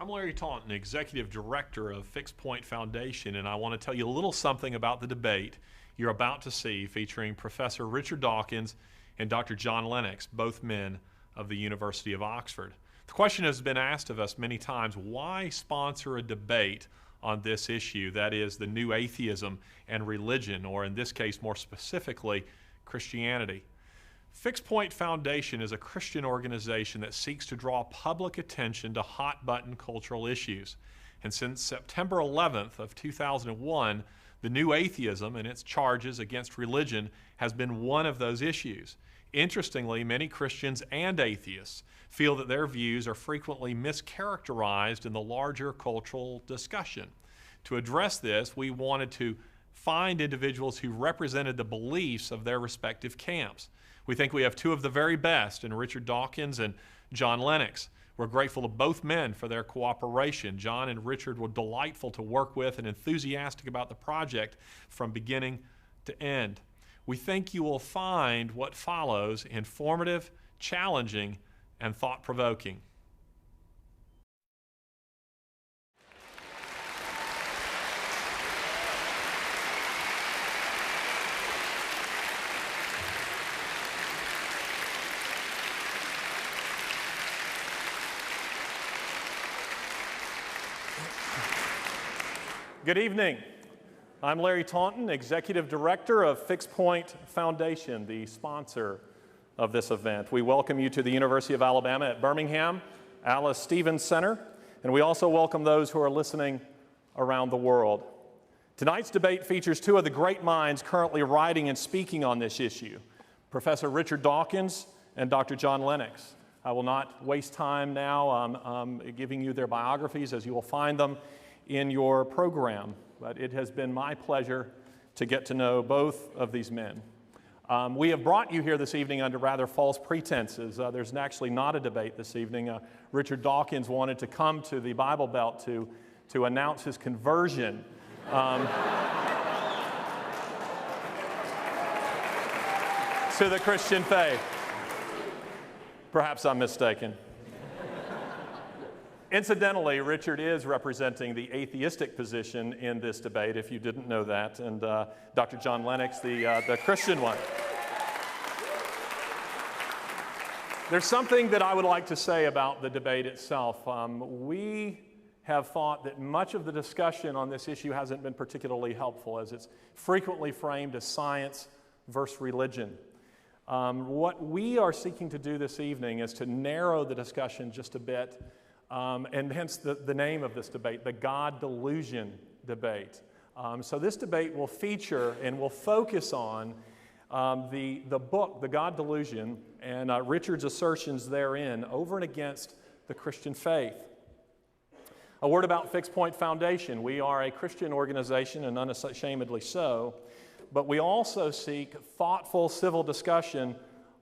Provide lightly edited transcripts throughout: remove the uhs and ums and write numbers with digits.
I'm Larry Taunton, Executive Director of Fixed Point Foundation, and I want to tell you a little something about the debate you're about to see featuring Professor Richard Dawkins and Dr. John Lennox, both men of the University of Oxford. The question has been asked of us many times, why sponsor a debate on this issue, that is, the new atheism and religion, or in this case, more specifically, Christianity? Fixed Point Foundation is a Christian organization that seeks to draw public attention to hot-button cultural issues. And since September 11th of 2001, the new atheism and its charges against religion has been one of those issues. Interestingly, many Christians and atheists feel that their views are frequently mischaracterized in the larger cultural discussion. To address this, we wanted to find individuals who represented the beliefs of their respective camps. We think we have two of the very best in Richard Dawkins and John Lennox. We're grateful to both men for their cooperation. John and Richard were delightful to work with and enthusiastic about the project from beginning to end. We think you will find what follows informative, challenging, and thought-provoking. Good evening. I'm Larry Taunton, Executive Director of Fixed Point Foundation, the sponsor of this event. We welcome you to the University of Alabama at Birmingham, Alice Stevens Center, and we also welcome those who are listening around the world. Tonight's debate features two of the great minds currently writing and speaking on this issue, Professor Richard Dawkins and Dr. John Lennox. I will not waste time now giving you their biographies, as you will find them in your program, but it has been my pleasure to get to know both of these men. We have brought you here this evening under rather false pretenses. There's actually not a debate this evening. Richard Dawkins wanted to come to the Bible Belt to announce his conversion. To the Christian faith. Perhaps I'm mistaken. Incidentally, Richard is representing the atheistic position in this debate, if you didn't know that, and Dr. John Lennox, the Christian one. There's something that I would like to say about the debate itself. We have thought that much of the discussion on this issue hasn't been particularly helpful, as it's frequently framed as science versus religion. What we are seeking to do this evening is to narrow the discussion just a bit, and hence the name of this debate, the God Delusion debate. So this debate will feature and will focus on the book, The God Delusion, and Richard's assertions therein over and against the Christian faith. A word about Fixed Point Foundation. We are a Christian organization, and unashamedly so, but we also seek thoughtful civil discussion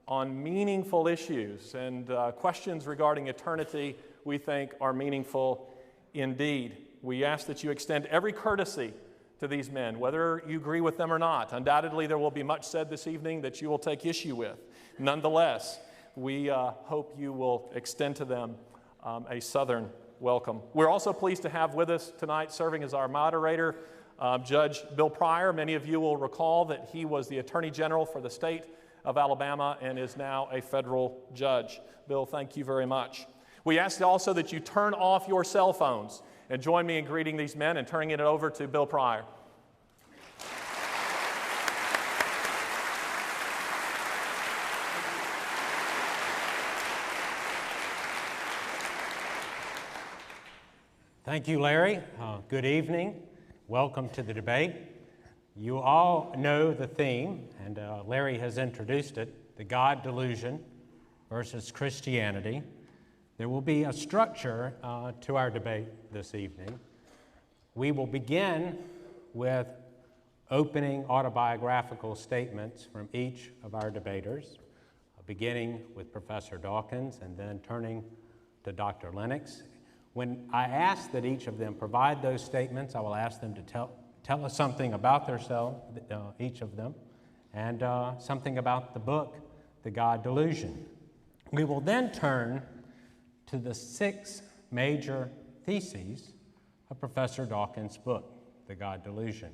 on meaningful issues, and questions regarding eternity we think are meaningful indeed. We ask that you extend every courtesy to these men, whether you agree with them or not. Undoubtedly, there will be much said this evening that you will take issue with. Nonetheless, we hope you will extend to them a Southern welcome. We're also pleased to have with us tonight, serving as our moderator, Judge Bill Pryor. Many of you will recall that he was the Attorney General for the state of Alabama and is now a federal judge. Bill, thank you very much. We ask also that you turn off your cell phones and join me in greeting these men and turning it over to Bill Pryor. Thank you, Larry. Good evening. Welcome to the debate. You all know the theme, and Larry has introduced it, the God Delusion versus Christianity. There will be a structure to our debate this evening. We will begin with opening autobiographical statements from each of our debaters, beginning with Professor Dawkins and then turning to Dr. Lennox. When I ask that each of them provide those statements, I will ask them to tell us something about themselves, each of them, and something about the book, The God Delusion. We will then turn to the 6 major theses of Professor Dawkins' book, The God Delusion.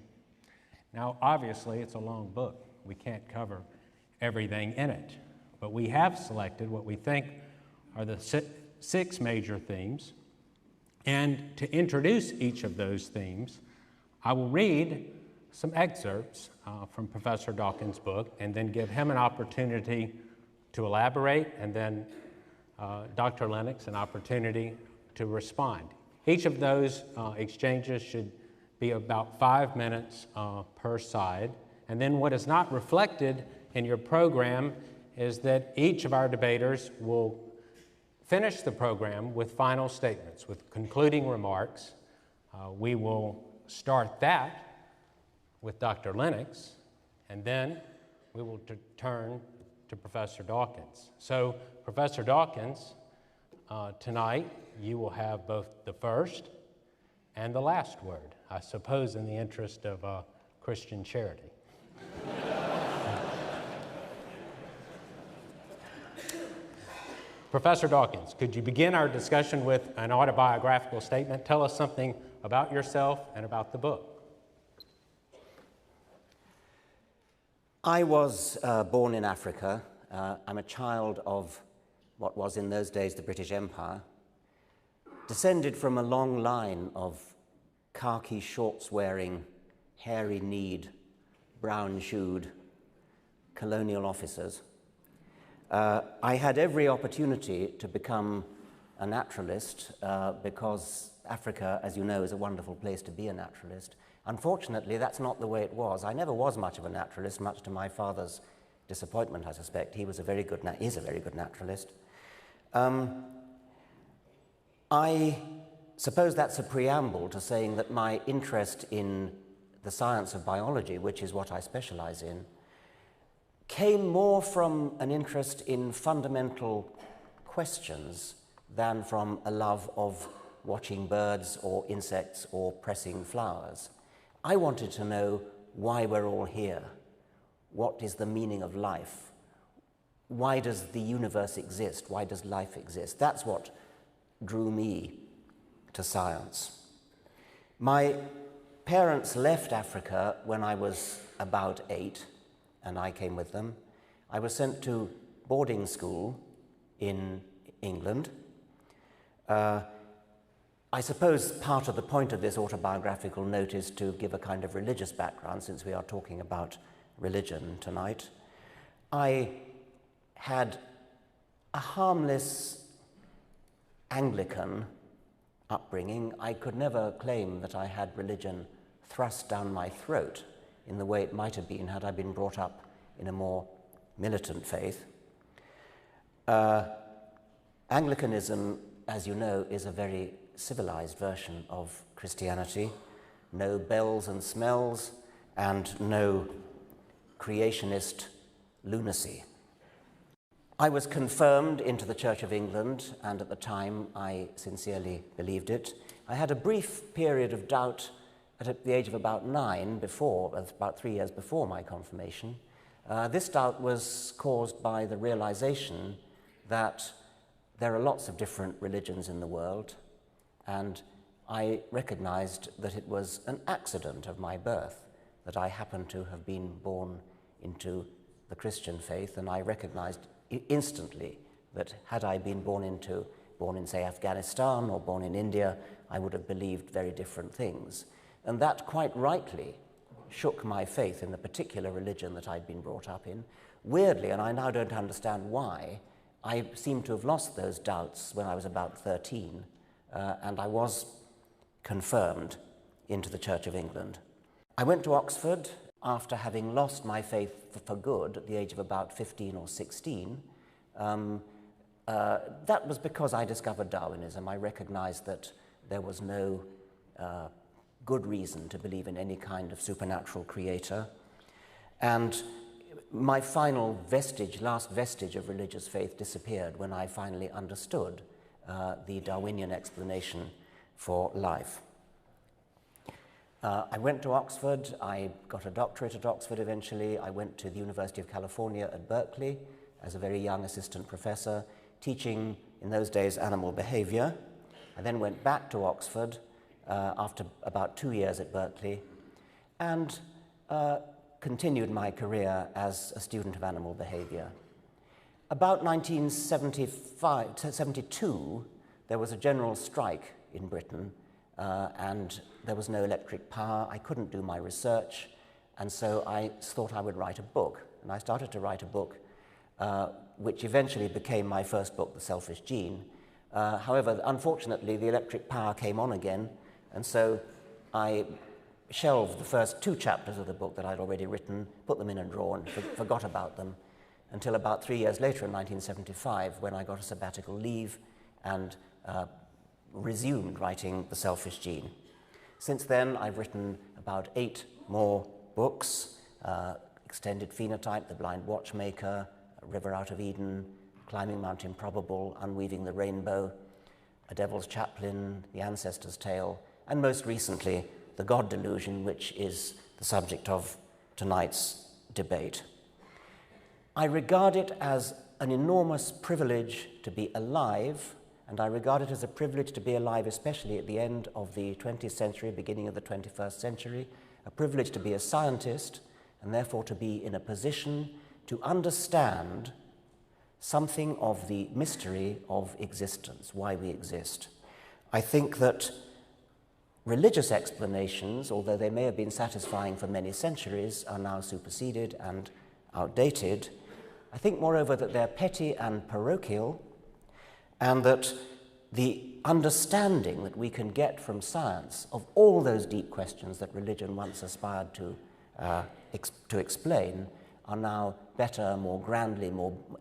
Now, obviously, it's a long book. We can't cover everything in it, but we have selected what we think are the six major themes. And to introduce each of those themes, I will read some excerpts from Professor Dawkins' book and then give him an opportunity to elaborate, and then Dr. Lennox an opportunity to respond. Each of those exchanges should be about 5 minutes per side. And then what is not reflected in your program is that each of our debaters will finish the program with final statements, with concluding remarks. We will start that with Dr. Lennox, and then we will turn to Professor Dawkins. So, Professor Dawkins, tonight you will have both the first and the last word, I suppose in the interest of Christian charity. Professor Dawkins, could you begin our discussion with an autobiographical statement? Tell us something about yourself and about the book. I was born in Africa. I'm a child of what was in those days the British Empire, descended from a long line of khaki shorts-wearing, hairy-kneed, brown-shoed colonial officers. I had every opportunity to become a naturalist because Africa, as you know, is a wonderful place to be a naturalist. Unfortunately, that's not the way it was. I never was much of a naturalist, much to my father's disappointment, I suspect. He was is a very good naturalist. I suppose that's a preamble to saying that my interest in the science of biology, which is what I specialize in, came more from an interest in fundamental questions than from a love of watching birds or insects or pressing flowers. I wanted to know why we're all here. What is the meaning of life? Why does the universe exist? Why does life exist? That's what drew me to science. My parents left Africa when I was about 8, and I came with them. I was sent to boarding school in England. I suppose part of the point of this autobiographical note is to give a kind of religious background, since we are talking about religion tonight. I had a harmless Anglican upbringing. I could never claim that I had religion thrust down my throat in the way it might have been had I been brought up in a more militant faith. Anglicanism, as you know, is a very civilized version of Christianity. No bells and smells and no creationist lunacy. I was confirmed into the Church of England, and at the time I sincerely believed it. I had a brief period of doubt at the age of about 9, about 3 years before my confirmation. This doubt was caused by the realization that there are lots of different religions in the world, and I recognized that it was an accident of my birth, that I happened to have been born into the Christian faith, and I recognized instantly that had I been born in, say, Afghanistan or born in India, I would have believed very different things. And that quite rightly shook my faith in the particular religion that I'd been brought up in. Weirdly, and I now don't understand why, I seem to have lost those doubts when I was about 13, and I was confirmed into the Church of England. I went to Oxford after having lost my faith for good at the age of about 15 or 16. That was because I discovered Darwinism. I recognized that there was no good reason to believe in any kind of supernatural creator. And my last vestige of religious faith disappeared when I finally understood the Darwinian explanation for life. I went to Oxford. I got a doctorate at Oxford eventually. I went to the University of California at Berkeley as a very young assistant professor, teaching, in those days, animal behavior. I then went back to Oxford after about 2 years at Berkeley, and continued my career as a student of animal behavior. About 1972, there was a general strike in Britain, and there was no electric power. I couldn't do my research, and so I thought I would write a book. And I started to write a book, which eventually became my first book, The Selfish Gene. However, unfortunately, the electric power came on again, and so I shelved the first 2 chapters of the book that I'd already written, put them in a drawer, and forgot about them, until about 3 years later in 1975, when I got a sabbatical leave and resumed writing The Selfish Gene. Since then, I've written about 8 more books: Extended Phenotype, The Blind Watchmaker, River Out of Eden, Climbing Mount Improbable, Unweaving the Rainbow, A Devil's Chaplain, The Ancestor's Tale, and most recently, The God Delusion, which is the subject of tonight's debate. I regard it as an enormous privilege to be alive, and I regard it as a privilege to be alive especially at the end of the 20th century, beginning of the 21st century, a privilege to be a scientist, and therefore to be in a position to understand something of the mystery of existence, why we exist. I think that religious explanations, although they may have been satisfying for many centuries, are now superseded and outdated. I think, moreover, that they're petty and parochial, and that the understanding that we can get from science of all those deep questions that religion once aspired to explain are now better, more grandly,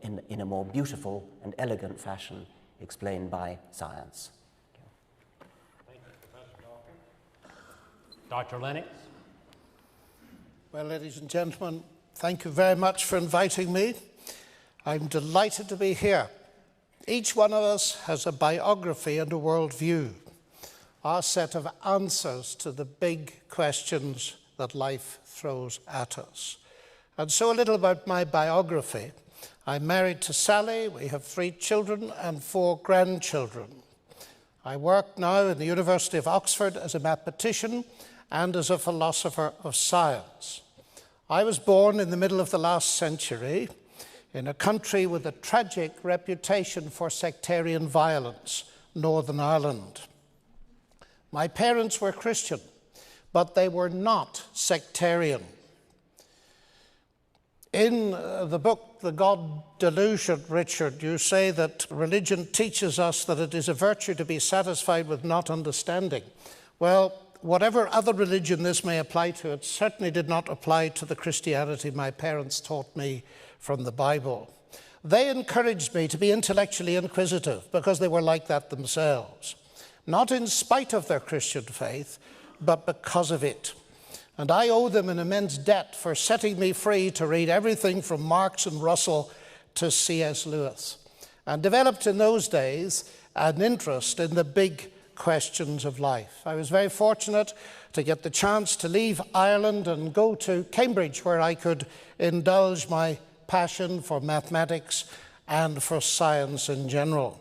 in a more beautiful and elegant fashion explained by science. Thank you, Professor Dawkins. Dr. Lennox? Well, ladies and gentlemen, thank you very much for inviting me. I'm delighted to be here. Each one of us has a biography and a worldview, our set of answers to the big questions that life throws at us. And so a little about my biography. I'm married to Sally. We have 3 children and 4 grandchildren. I work now in the University of Oxford as a mathematician and as a philosopher of science. I was born in the middle of the last century in a country with a tragic reputation for sectarian violence, Northern Ireland. My parents were Christian, but they were not sectarian. In the book, The God Delusion, Richard, you say that religion teaches us that it is a virtue to be satisfied with not understanding. Well, whatever other religion this may apply to, it certainly did not apply to the Christianity my parents taught me from the Bible. They encouraged me to be intellectually inquisitive because they were like that themselves, not in spite of their Christian faith, but because of it. And I owe them an immense debt for setting me free to read everything from Marx and Russell to C.S. Lewis, and developed in those days an interest in the big questions of life. I was very fortunate to get the chance to leave Ireland and go to Cambridge, where I could indulge my passion for mathematics and for science in general.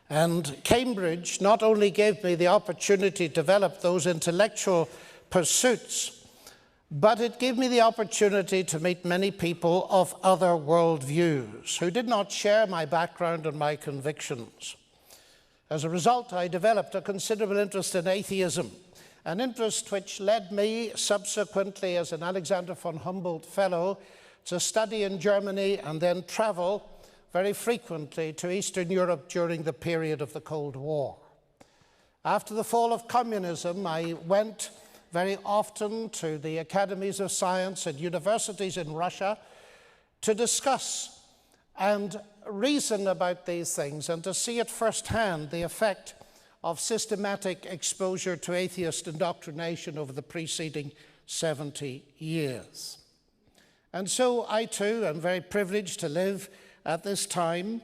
And Cambridge not only gave me the opportunity to develop those intellectual pursuits, but it gave me the opportunity to meet many people of other worldviews who did not share my background and my convictions. As a result, I developed a considerable interest in atheism, an interest which led me subsequently as an Alexander von Humboldt Fellow to study in Germany and then travel very frequently to Eastern Europe during the period of the Cold War. After the fall of communism, I went very often to the academies of science and universities in Russia to discuss and reason about these things and to see at firsthand the effect of systematic exposure to atheist indoctrination over the preceding 70 years. And so I too am very privileged to live at this time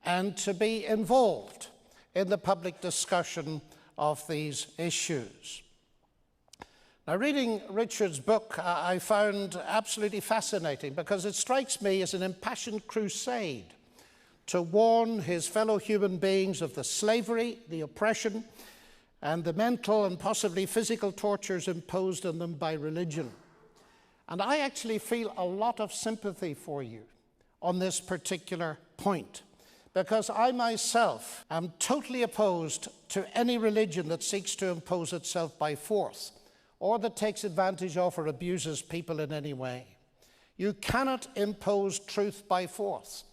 and to be involved in the public discussion of these issues. Now, reading Richard's book, I found absolutely fascinating because it strikes me as an impassioned crusade to warn his fellow human beings of the slavery, the oppression, and the mental and possibly physical tortures imposed on them by religion. And I actually feel a lot of sympathy for you on this particular point, because I myself am totally opposed to any religion that seeks to impose itself by force or that takes advantage of or abuses people in any way. You cannot impose truth by force.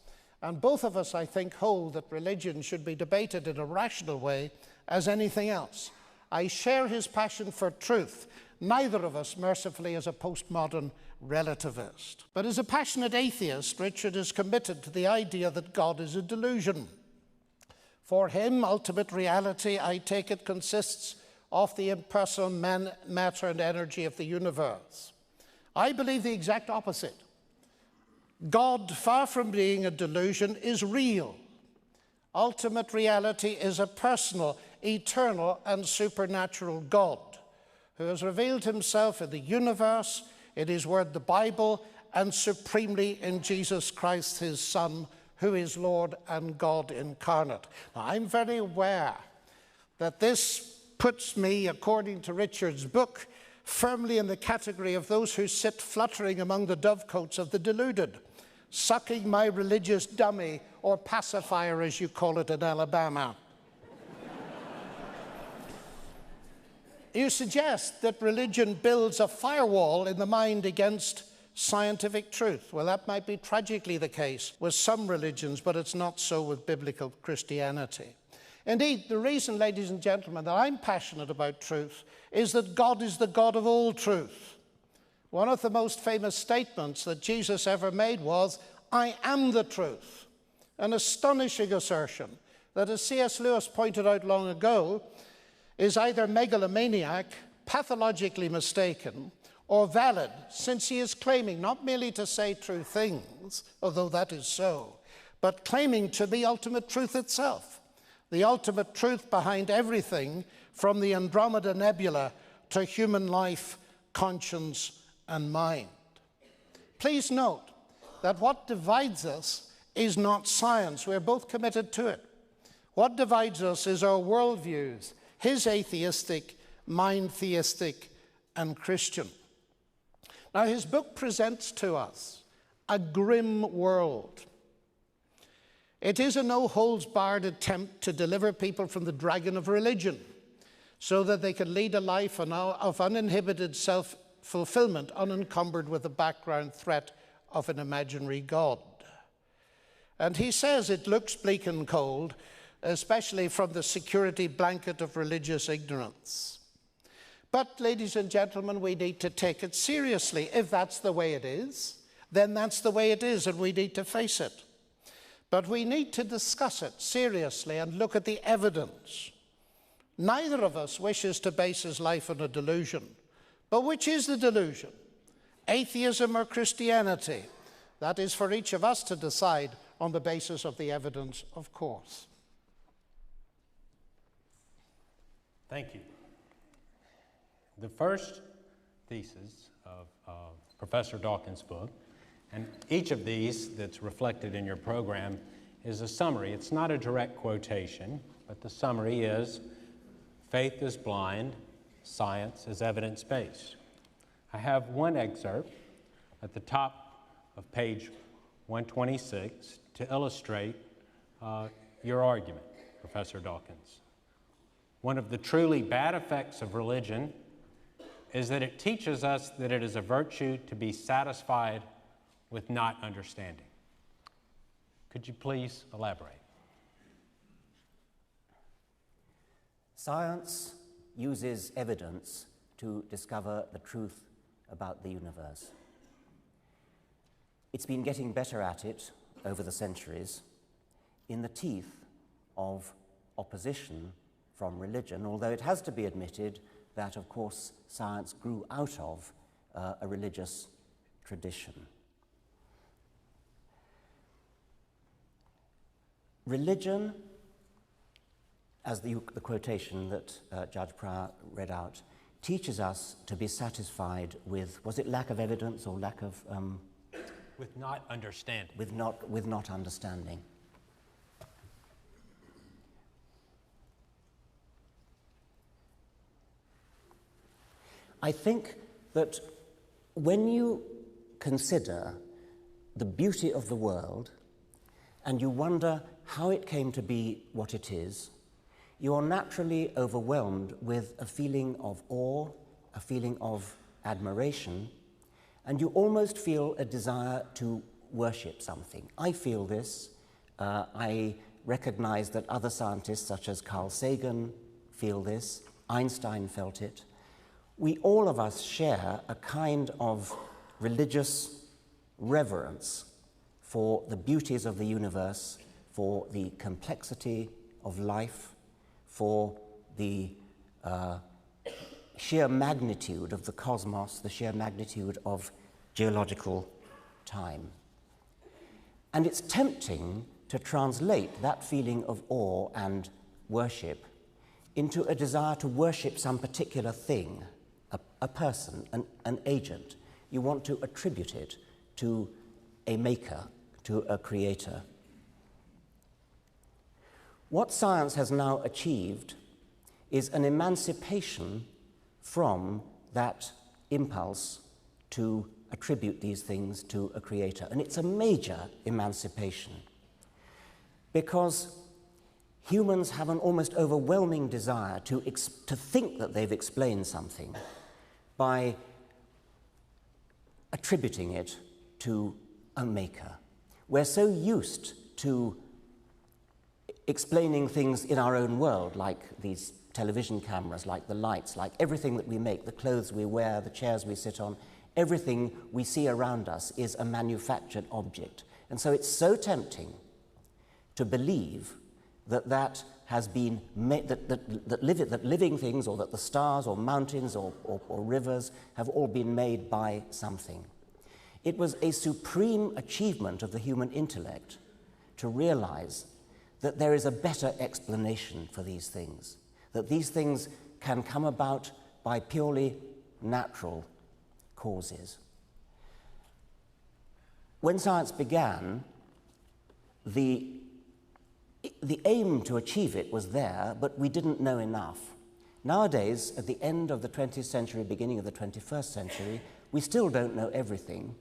And both of us, I think, hold that religion should be debated in a rational way as anything else. I share his passion for truth. Neither of us, mercifully, is a postmodern relativist. But as a passionate atheist, Richard is committed to the idea that God is a delusion. For him, ultimate reality, I take it, consists of the impersonal matter and energy of the universe. I believe the exact opposite. God, far from being a delusion, is real. Ultimate reality is a personal, eternal, and supernatural God who has revealed himself in the universe, in his word, the Bible, and supremely in Jesus Christ, his Son, who is Lord and God incarnate. Now, I'm very aware that this puts me, according to Richard's book, firmly in the category of those who sit fluttering among the dovecotes of the deluded, sucking my religious dummy, or pacifier, as you call it in Alabama. You suggest that religion builds a firewall in the mind against scientific truth. Well, that might be tragically the case with some religions, but it's not so with biblical Christianity. Indeed, the reason, ladies and gentlemen, that I'm passionate about truth is that God is the God of all truth. One of the most famous statements that Jesus ever made was, "I am the truth." An astonishing assertion that, as C.S. Lewis pointed out long ago, is either megalomaniac, pathologically mistaken, or valid, since he is claiming not merely to say true things, although that is so, but claiming to be ultimate truth itself, the ultimate truth behind everything from the Andromeda Nebula to human life, conscience, and mind. Please note that what divides us is not science. We're both committed to it. What divides us is our worldviews, his atheistic, mine theistic, and Christian. Now, his book presents to us a grim world. It is a no-holds-barred attempt to deliver people from the dragon of religion so that they can lead a life of uninhibited self-fulfillment, unencumbered with the background threat of an imaginary God. And he says it looks bleak and cold, especially from the security blanket of religious ignorance. But, ladies and gentlemen, we need to take it seriously. If that's the way it is, then that's the way it is, and we need to face it. But we need to discuss it seriously and look at the evidence. Neither of us wishes to base his life on a delusion. But which is the delusion? Atheism or Christianity? That is for each of us to decide on the basis of the evidence, of course. Thank you. The first thesis of Professor Dawkins' book, and each of these that's reflected in your program, is a summary. It's not a direct quotation, but the summary is, faith is blind, science is evidence-based. I have one excerpt at the top of page 126 to illustrate your argument, Professor Dawkins. One of the truly bad effects of religion is that it teaches us that it is a virtue to be satisfied with not understanding. Could you please elaborate? Science uses evidence to discover the truth about the universe. It's been getting better at it over the centuries in the teeth of opposition from religion, although it has to be admitted that, of course, science grew out of a religious tradition. Religion, as the quotation that Judge Pryor read out, teaches us to be satisfied with, was it lack of evidence or lack of... with not understanding. With not understanding. I think that when you consider the beauty of the world and you wonder how it came to be what it is, you are naturally overwhelmed with a feeling of awe, a feeling of admiration, and you almost feel a desire to worship something. I feel this. I recognize that other scientists such as Carl Sagan feel this. Einstein felt it. We, all of us, share a kind of religious reverence for the beauties of the universe, for the complexity of life, for the sheer magnitude of the cosmos, the sheer magnitude of geological time. And it's tempting to translate that feeling of awe and worship into a desire to worship some particular thing, a person, an agent. You want to attribute it to a maker, to a creator. What science has now achieved is an emancipation from that impulse to attribute these things to a creator. And it's a major emancipation because humans have an almost overwhelming desire to think that they've explained something by attributing it to a maker. We're so used to explaining things in our own world, like these television cameras, like the lights, like everything that we make, the clothes we wear, the chairs we sit on, everything we see around us is a manufactured object. And so it's so tempting to believe that has been made, that living things, or that the stars or mountains or rivers have all been made by something. It was a supreme achievement of the human intellect to realize that there is a better explanation for these things, that these things can come about by purely natural causes. When science began, the aim to achieve it was there, but we didn't know enough. Nowadays, at the end of the 20th century, beginning of the 21st century, we still don't know everything,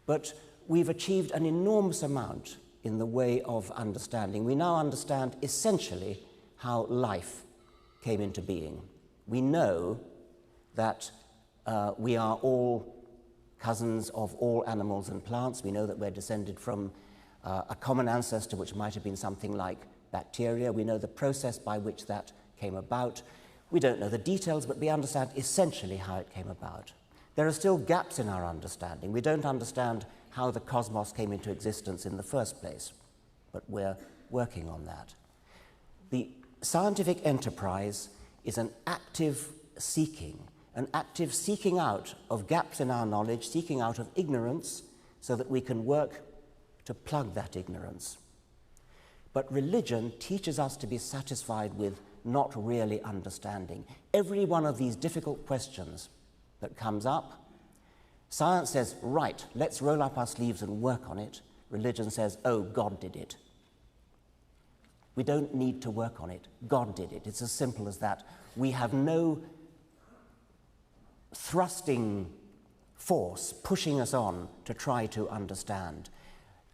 but we've achieved an enormous amount in the way of understanding. We now understand essentially how life came into being. We know that we are all cousins of all animals and plants. We know that we're descended from a common ancestor, which might have been something like bacteria. We know the process by which that came about. We don't know the details, but we understand essentially how it came about. There are still gaps in our understanding. We don't understand how the cosmos came into existence in the first place, but we're working on that. The scientific enterprise is an active seeking out of gaps in our knowledge, seeking out of ignorance, so that we can work to plug that ignorance. But religion teaches us to be satisfied with not really understanding. Every one of these difficult questions that comes up, science says, right, let's roll up our sleeves and work on it. Religion says, oh, God did it. We don't need to work on it. God did it. It's as simple as that. We have no thrusting force pushing us on to try to understand.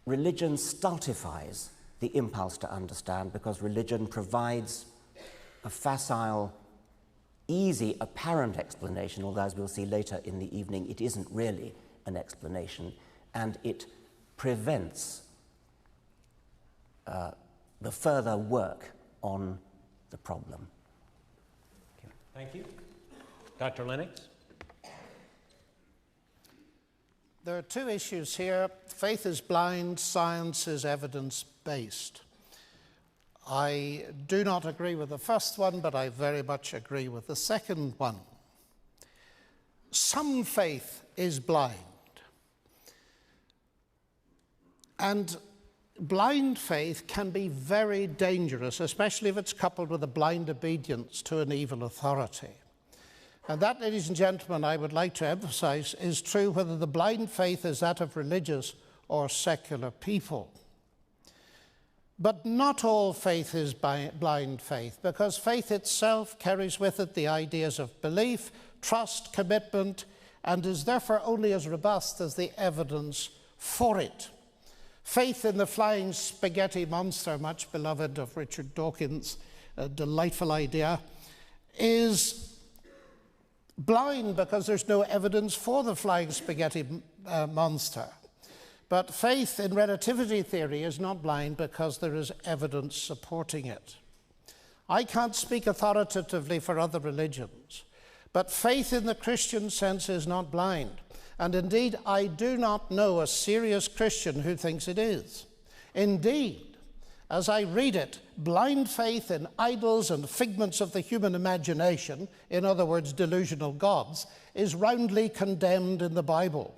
Religion stultifies the impulse to understand because religion provides a facile, easy, apparent explanation, although as we'll see later in the evening, it isn't really an explanation, and it prevents the further work on the problem. Thank you. Dr. Lennox? There are two issues here. Faith is blind, science is evidence-based. I do not agree with the first one, but I very much agree with the second one. Some faith is blind. And blind faith can be very dangerous, especially if it's coupled with a blind obedience to an evil authority. And that, ladies and gentlemen, I would like to emphasize, is true whether the blind faith is that of religious or secular people. But not all faith is blind faith, because faith itself carries with it the ideas of belief, trust, commitment, and is therefore only as robust as the evidence for it. Faith in the flying spaghetti monster, much beloved of Richard Dawkins, a delightful idea, is blind because there's no evidence for the flying spaghetti monster. But faith in relativity theory is not blind because there is evidence supporting it. I can't speak authoritatively for other religions, but faith in the Christian sense is not blind. And indeed, I do not know a serious Christian who thinks it is. Indeed, as I read it, blind faith in idols and figments of the human imagination, in other words, delusional gods, is roundly condemned in the Bible.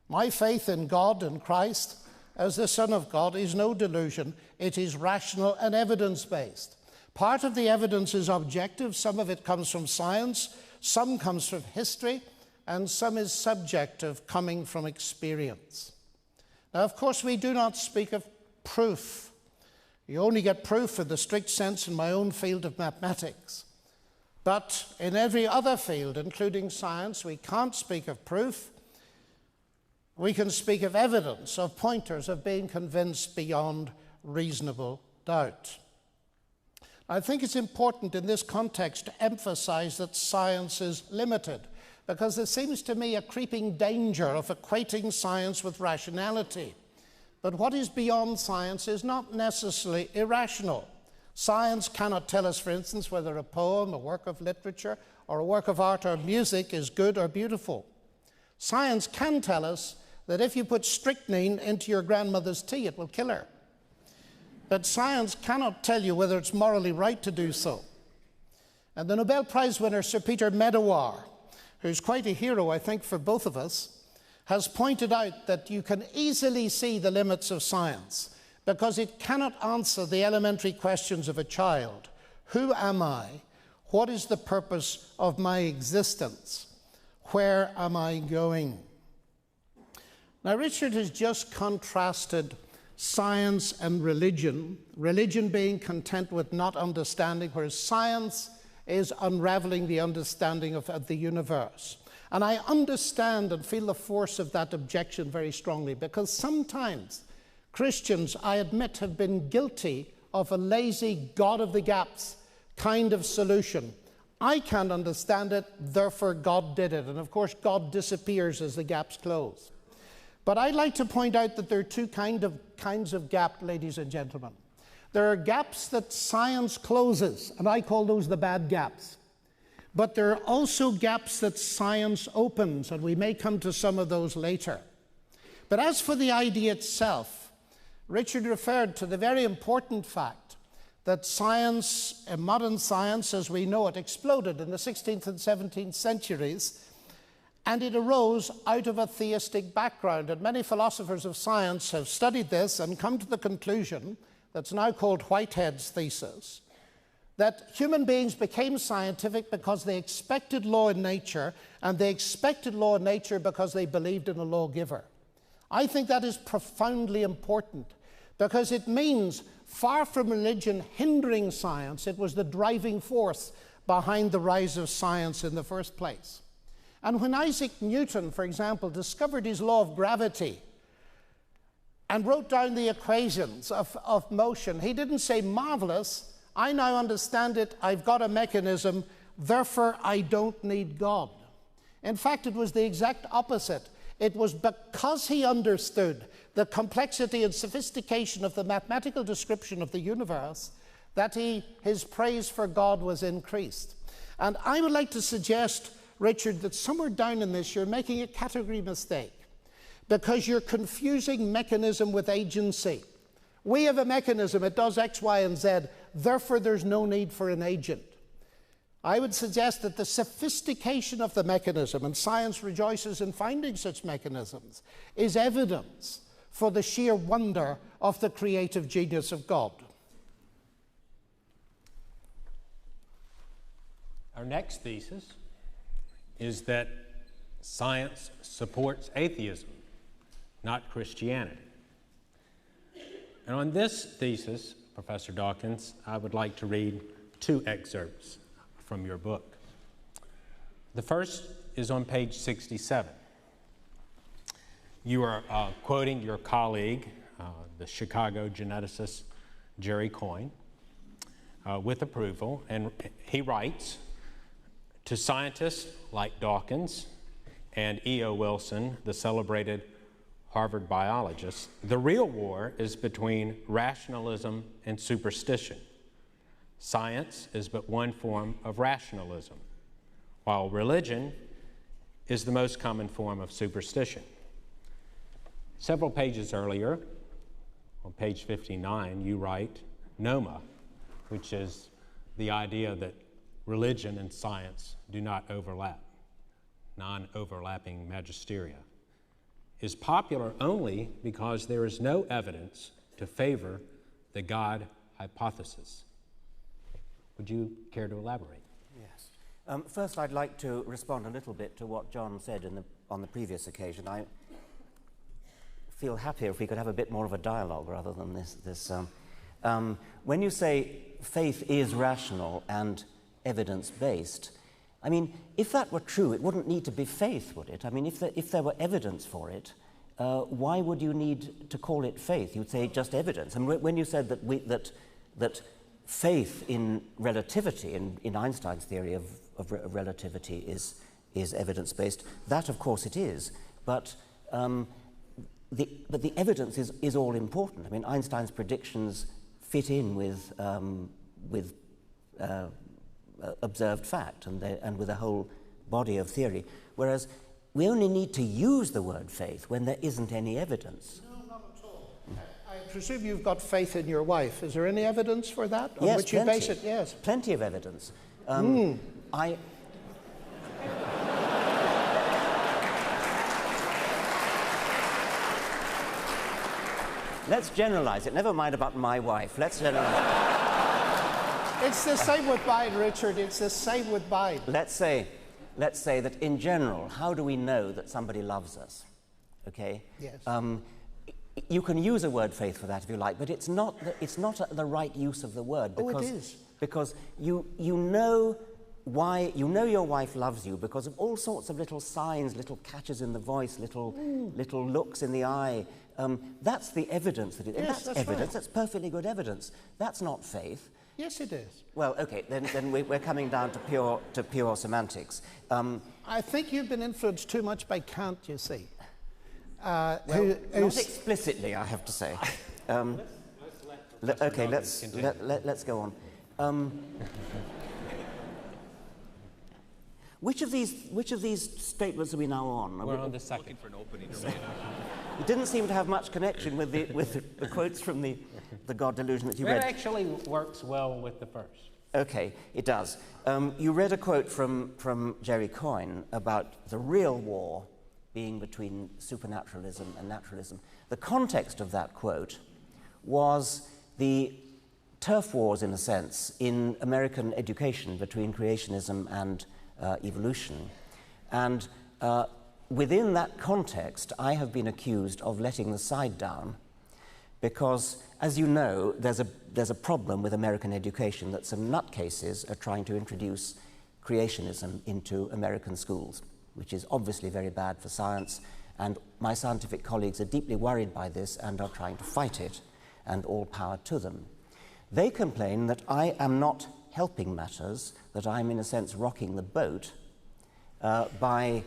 My faith in God and Christ as the Son of God is no delusion. It is rational and evidence-based. Part of the evidence is objective. Some of it comes from science, some comes from history, and some is subjective, coming from experience. Now, of course, we do not speak of proof. You only get proof in the strict sense in my own field of mathematics. But in every other field, including science, we can't speak of proof. We can speak of evidence, of pointers, of being convinced beyond reasonable doubt. I think it's important in this context to emphasize that science is limited, because there seems to me a creeping danger of equating science with rationality. But what is beyond science is not necessarily irrational. Science cannot tell us, for instance, whether a poem, a work of literature, or a work of art or music is good or beautiful. Science can tell us that if you put strychnine into your grandmother's tea, it will kill her. But science cannot tell you whether it's morally right to do so. And the Nobel Prize winner, Sir Peter Medawar, who's quite a hero, I think, for both of us, has pointed out that you can easily see the limits of science because it cannot answer the elementary questions of a child. Who am I? What is the purpose of my existence? Where am I going? Now, Richard has just contrasted science and religion being content with not understanding, whereas science is unraveling the understanding of the universe. And I understand and feel the force of that objection very strongly, because sometimes Christians, I admit, have been guilty of a lazy God of the gaps kind of solution. I can't understand it, therefore God did it. And of course, God disappears as the gaps close. But I'd like to point out that there are two kinds of gap, ladies and gentlemen. There are gaps that science closes, and I call those the bad gaps. But there are also gaps that science opens, and we may come to some of those later. But as for the idea itself, Richard referred to the very important fact that science, modern science as we know it, exploded in the 16th and 17th centuries, and it arose out of a theistic background. And many philosophers of science have studied this and come to the conclusion that's now called Whitehead's thesis, that human beings became scientific because they expected law in nature, and they expected law in nature because they believed in a lawgiver. I think that is profoundly important, because it means, far from religion hindering science, it was the driving force behind the rise of science in the first place. And when Isaac Newton, for example, discovered his law of gravity and wrote down the equations of motion, he didn't say, marvelous, I now understand it, I've got a mechanism, therefore I don't need God. In fact, it was the exact opposite. It was because he understood the complexity and sophistication of the mathematical description of the universe that his praise for God was increased. And I would like to suggest, Richard, that somewhere down in this you're making a category mistake, because you're confusing mechanism with agency. We have a mechanism, it does X, Y, and Z, therefore there's no need for an agent. I would suggest that the sophistication of the mechanism, and science rejoices in finding such mechanisms, is evidence for the sheer wonder of the creative genius of God. Our next thesis is that science supports atheism, not Christianity. And on this thesis, Professor Dawkins, I would like to read two excerpts from your book. The first is on page 67. You are quoting your colleague, the Chicago geneticist Jerry Coyne, with approval, and he writes, to scientists like Dawkins and E.O. Wilson, the celebrated Harvard biologist, the real war is between rationalism and superstition. Science is but one form of rationalism, while religion is the most common form of superstition. Several pages earlier, on page 59, you write noma, which is the idea that religion and science do not overlap, non-overlapping magisteria, is popular only because there is no evidence to favor the God hypothesis. Would you care to elaborate? Yes. First, I'd like to respond a little bit to what John said on the previous occasion. I feel happier if we could have a bit more of a dialogue rather than this. When you say faith is rational and evidence-based, I mean, if that were true, it wouldn't need to be faith, would it? I mean, if there were evidence for it, why would you need to call it faith? You'd say just evidence. And when you said that faith in relativity, in Einstein's theory of relativity, is evidence-based, that of course it is. But the evidence is all important. I mean, Einstein's predictions fit in with observed fact and with a whole body of theory, whereas we only need to use the word faith when there isn't any evidence. No, not at all. I presume you've got faith in your wife. Is there any evidence for that? Yes, on which you base it? Yes, plenty of evidence. Let's generalize it. Never mind about my wife. Let's generalize it. It's the same with mine, Richard. It's the same with mine. Let's say that in general, how do we know that somebody loves us? Okay? Yes. You can use a word faith for that if you like, but it's not the right use of the word. Because, it is. Because you know why, you know your wife loves you because of all sorts of little signs, little catches in the voice, little looks in the eye. That's the evidence that it is. Yes, that's evidence. Right. That's perfectly good evidence. That's not faith. Yes, it is. Well, okay, then we're coming down to pure semantics. I think you've been influenced too much by Kant, you see. Not explicitly, I have to say. Okay, let's go on. Which of these statements are we now on? We're on the second. Looking for an opening. It didn't seem to have much connection with the quotes from the God Delusion that you read. It actually works well with the first. Okay, it does. You read a quote from Jerry Coyne about the real war being between supernaturalism and naturalism. The context of that quote was the turf wars, in a sense, in American education between creationism and evolution. And within that context, I have been accused of letting the side down because, as you know, there's a problem with American education that some nutcases are trying to introduce creationism into American schools, which is obviously very bad for science, and my scientific colleagues are deeply worried by this and are trying to fight it, and all power to them. They complain that I am not helping matters, that I'm in a sense rocking the boat by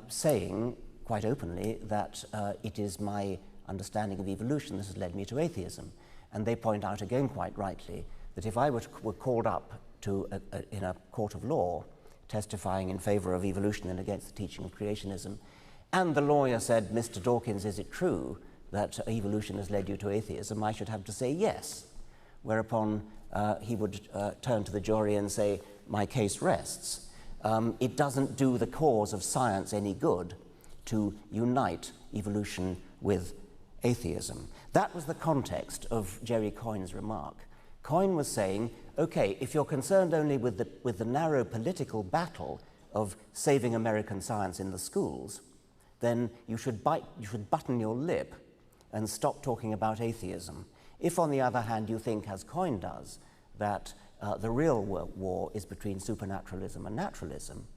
saying quite openly that it is my understanding of evolution that has led me to atheism. And they point out again quite rightly that if I were called up to in a court of law testifying in favor of evolution and against the teaching of creationism, and the lawyer said, Mr. Dawkins, is it true that evolution has led you to atheism? I should have to say yes, whereupon he would turn to the jury and say, my case rests. It doesn't do the cause of science any good to unite evolution with atheism. That was the context of Jerry Coyne's remark. Coyne was saying, okay, if you're concerned only with the narrow political battle of saving American science in the schools, then you should button your lip and stop talking about atheism. If, on the other hand, you think, as Coyne does, that the real war is between supernaturalism and naturalism,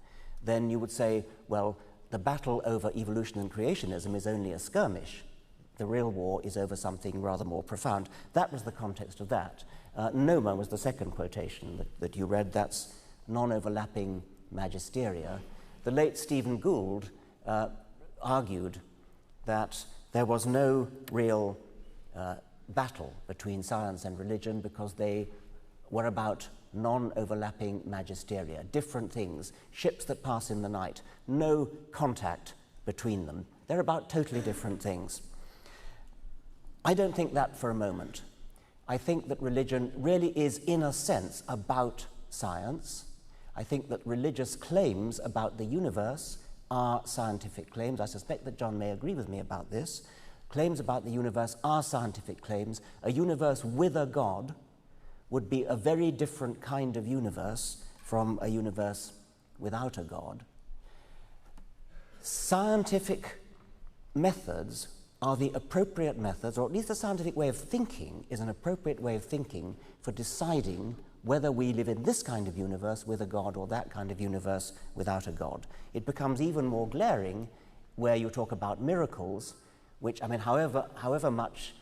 then you would say, well, the battle over evolution and creationism is only a skirmish. The real war is over something rather more profound. That was the context of that. Noma was the second quotation that you read. That's non-overlapping magisteria. The late Stephen Gould argued that there was no real battle between science and religion because they were about non-overlapping magisteria, different things, ships that pass in the night, no contact between them. They're about totally different things. I don't think that for a moment. I think that religion really is, in a sense, about science. I think that religious claims about the universe are scientific claims. I suspect that John may agree with me about this. Claims about the universe are scientific claims. A universe with a God would be a very different kind of universe from a universe without a God. Scientific methods are the appropriate methods, or at least the scientific way of thinking is an appropriate way of thinking for deciding whether we live in this kind of universe with a God or that kind of universe without a God. It becomes even more glaring where you talk about miracles, which, I mean, however much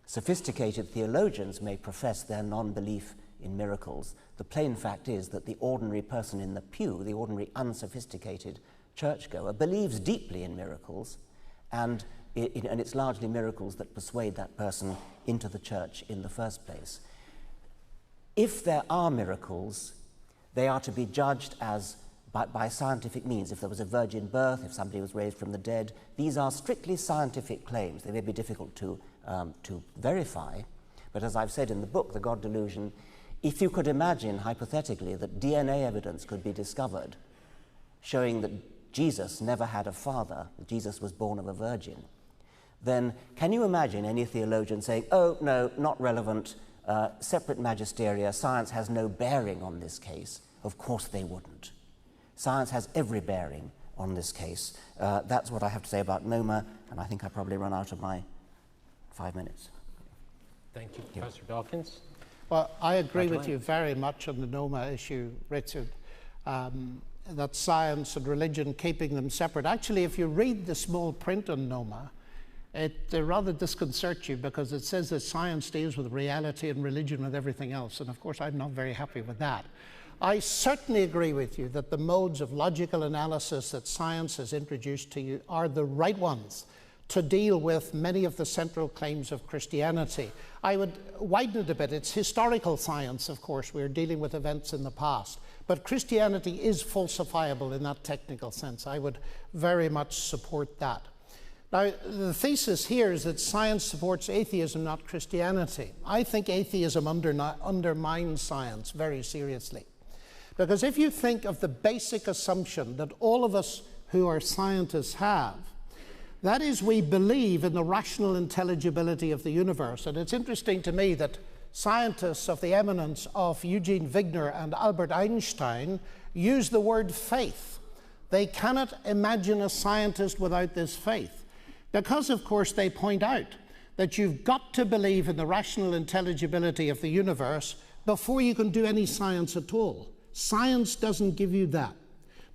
sophisticated theologians may profess their non-belief in miracles, the plain fact is that the ordinary person in the pew, the ordinary unsophisticated churchgoer, believes deeply in miracles, and it's largely miracles that persuade that person into the church in the first place. If there are miracles, they are to be judged as by scientific means. If there was a virgin birth, if somebody was raised from the dead, these are strictly scientific claims. They may be difficult to verify, but as I've said in the book, The God Delusion, if you could imagine hypothetically that DNA evidence could be discovered showing that Jesus never had a father, that Jesus was born of a virgin, then can you imagine any theologian saying, oh, no, not relevant, separate magisteria, science has no bearing on this case? Of course they wouldn't. Science has every bearing on this case. That's what I have to say about Noma, and I think I probably run out of my 5 minutes. Thank you, Professor Dawkins. Well, I agree with you very much on the Noma issue, Richard, that science and religion, keeping them separate. Actually, if you read the small print on Noma, it rather disconcerts you because it says that science deals with reality and religion with everything else. And of course, I'm not very happy with that. I certainly agree with you that the modes of logical analysis that science has introduced to you are the right ones to deal with many of the central claims of Christianity. I would widen it a bit. It's historical science, of course. We're dealing with events in the past. But Christianity is falsifiable in that technical sense. I would very much support that. Now, the thesis here is that science supports atheism, not Christianity. I think atheism undermines science very seriously. Because if you think of the basic assumption that all of us who are scientists have, that is, we believe in the rational intelligibility of the universe. And it's interesting to me that scientists of the eminence of Eugene Wigner and Albert Einstein use the word faith. They cannot imagine a scientist without this faith. Because, of course, they point out that you've got to believe in the rational intelligibility of the universe before you can do any science at all. Science doesn't give you that.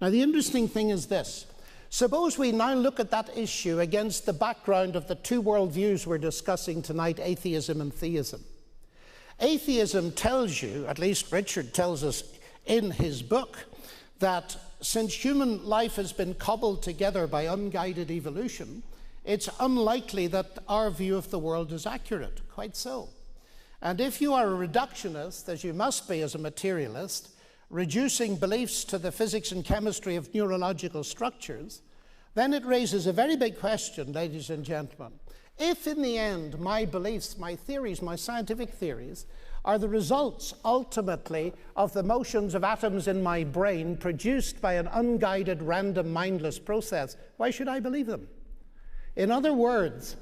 Now, the interesting thing is this. Suppose we now look at that issue against the background of the two worldviews we're discussing tonight, atheism and theism. Atheism tells you, at least Richard tells us in his book, that since human life has been cobbled together by unguided evolution, it's unlikely that our view of the world is accurate, quite so. And if you are a reductionist, as you must be as a materialist, reducing beliefs to the physics and chemistry of neurological structures, then it raises a very big question, ladies and gentlemen. If in the end my beliefs, my theories, my scientific theories, are the results ultimately of the motions of atoms in my brain produced by an unguided, random, mindless process, why should I believe them? In other words,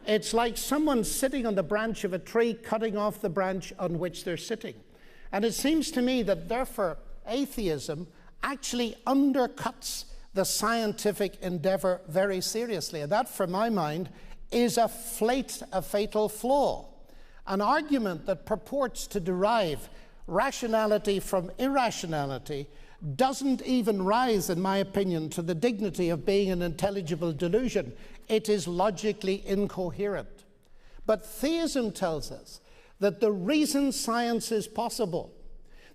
it's like someone sitting on the branch of a tree cutting off the branch on which they're sitting. And it seems to me that therefore atheism actually undercuts the scientific endeavor very seriously. And that, from my mind, is a fatal flaw. An argument that purports to derive rationality from irrationality doesn't even rise, in my opinion, to the dignity of being an intelligible delusion. It is logically incoherent. But theism tells us that the reason science is possible,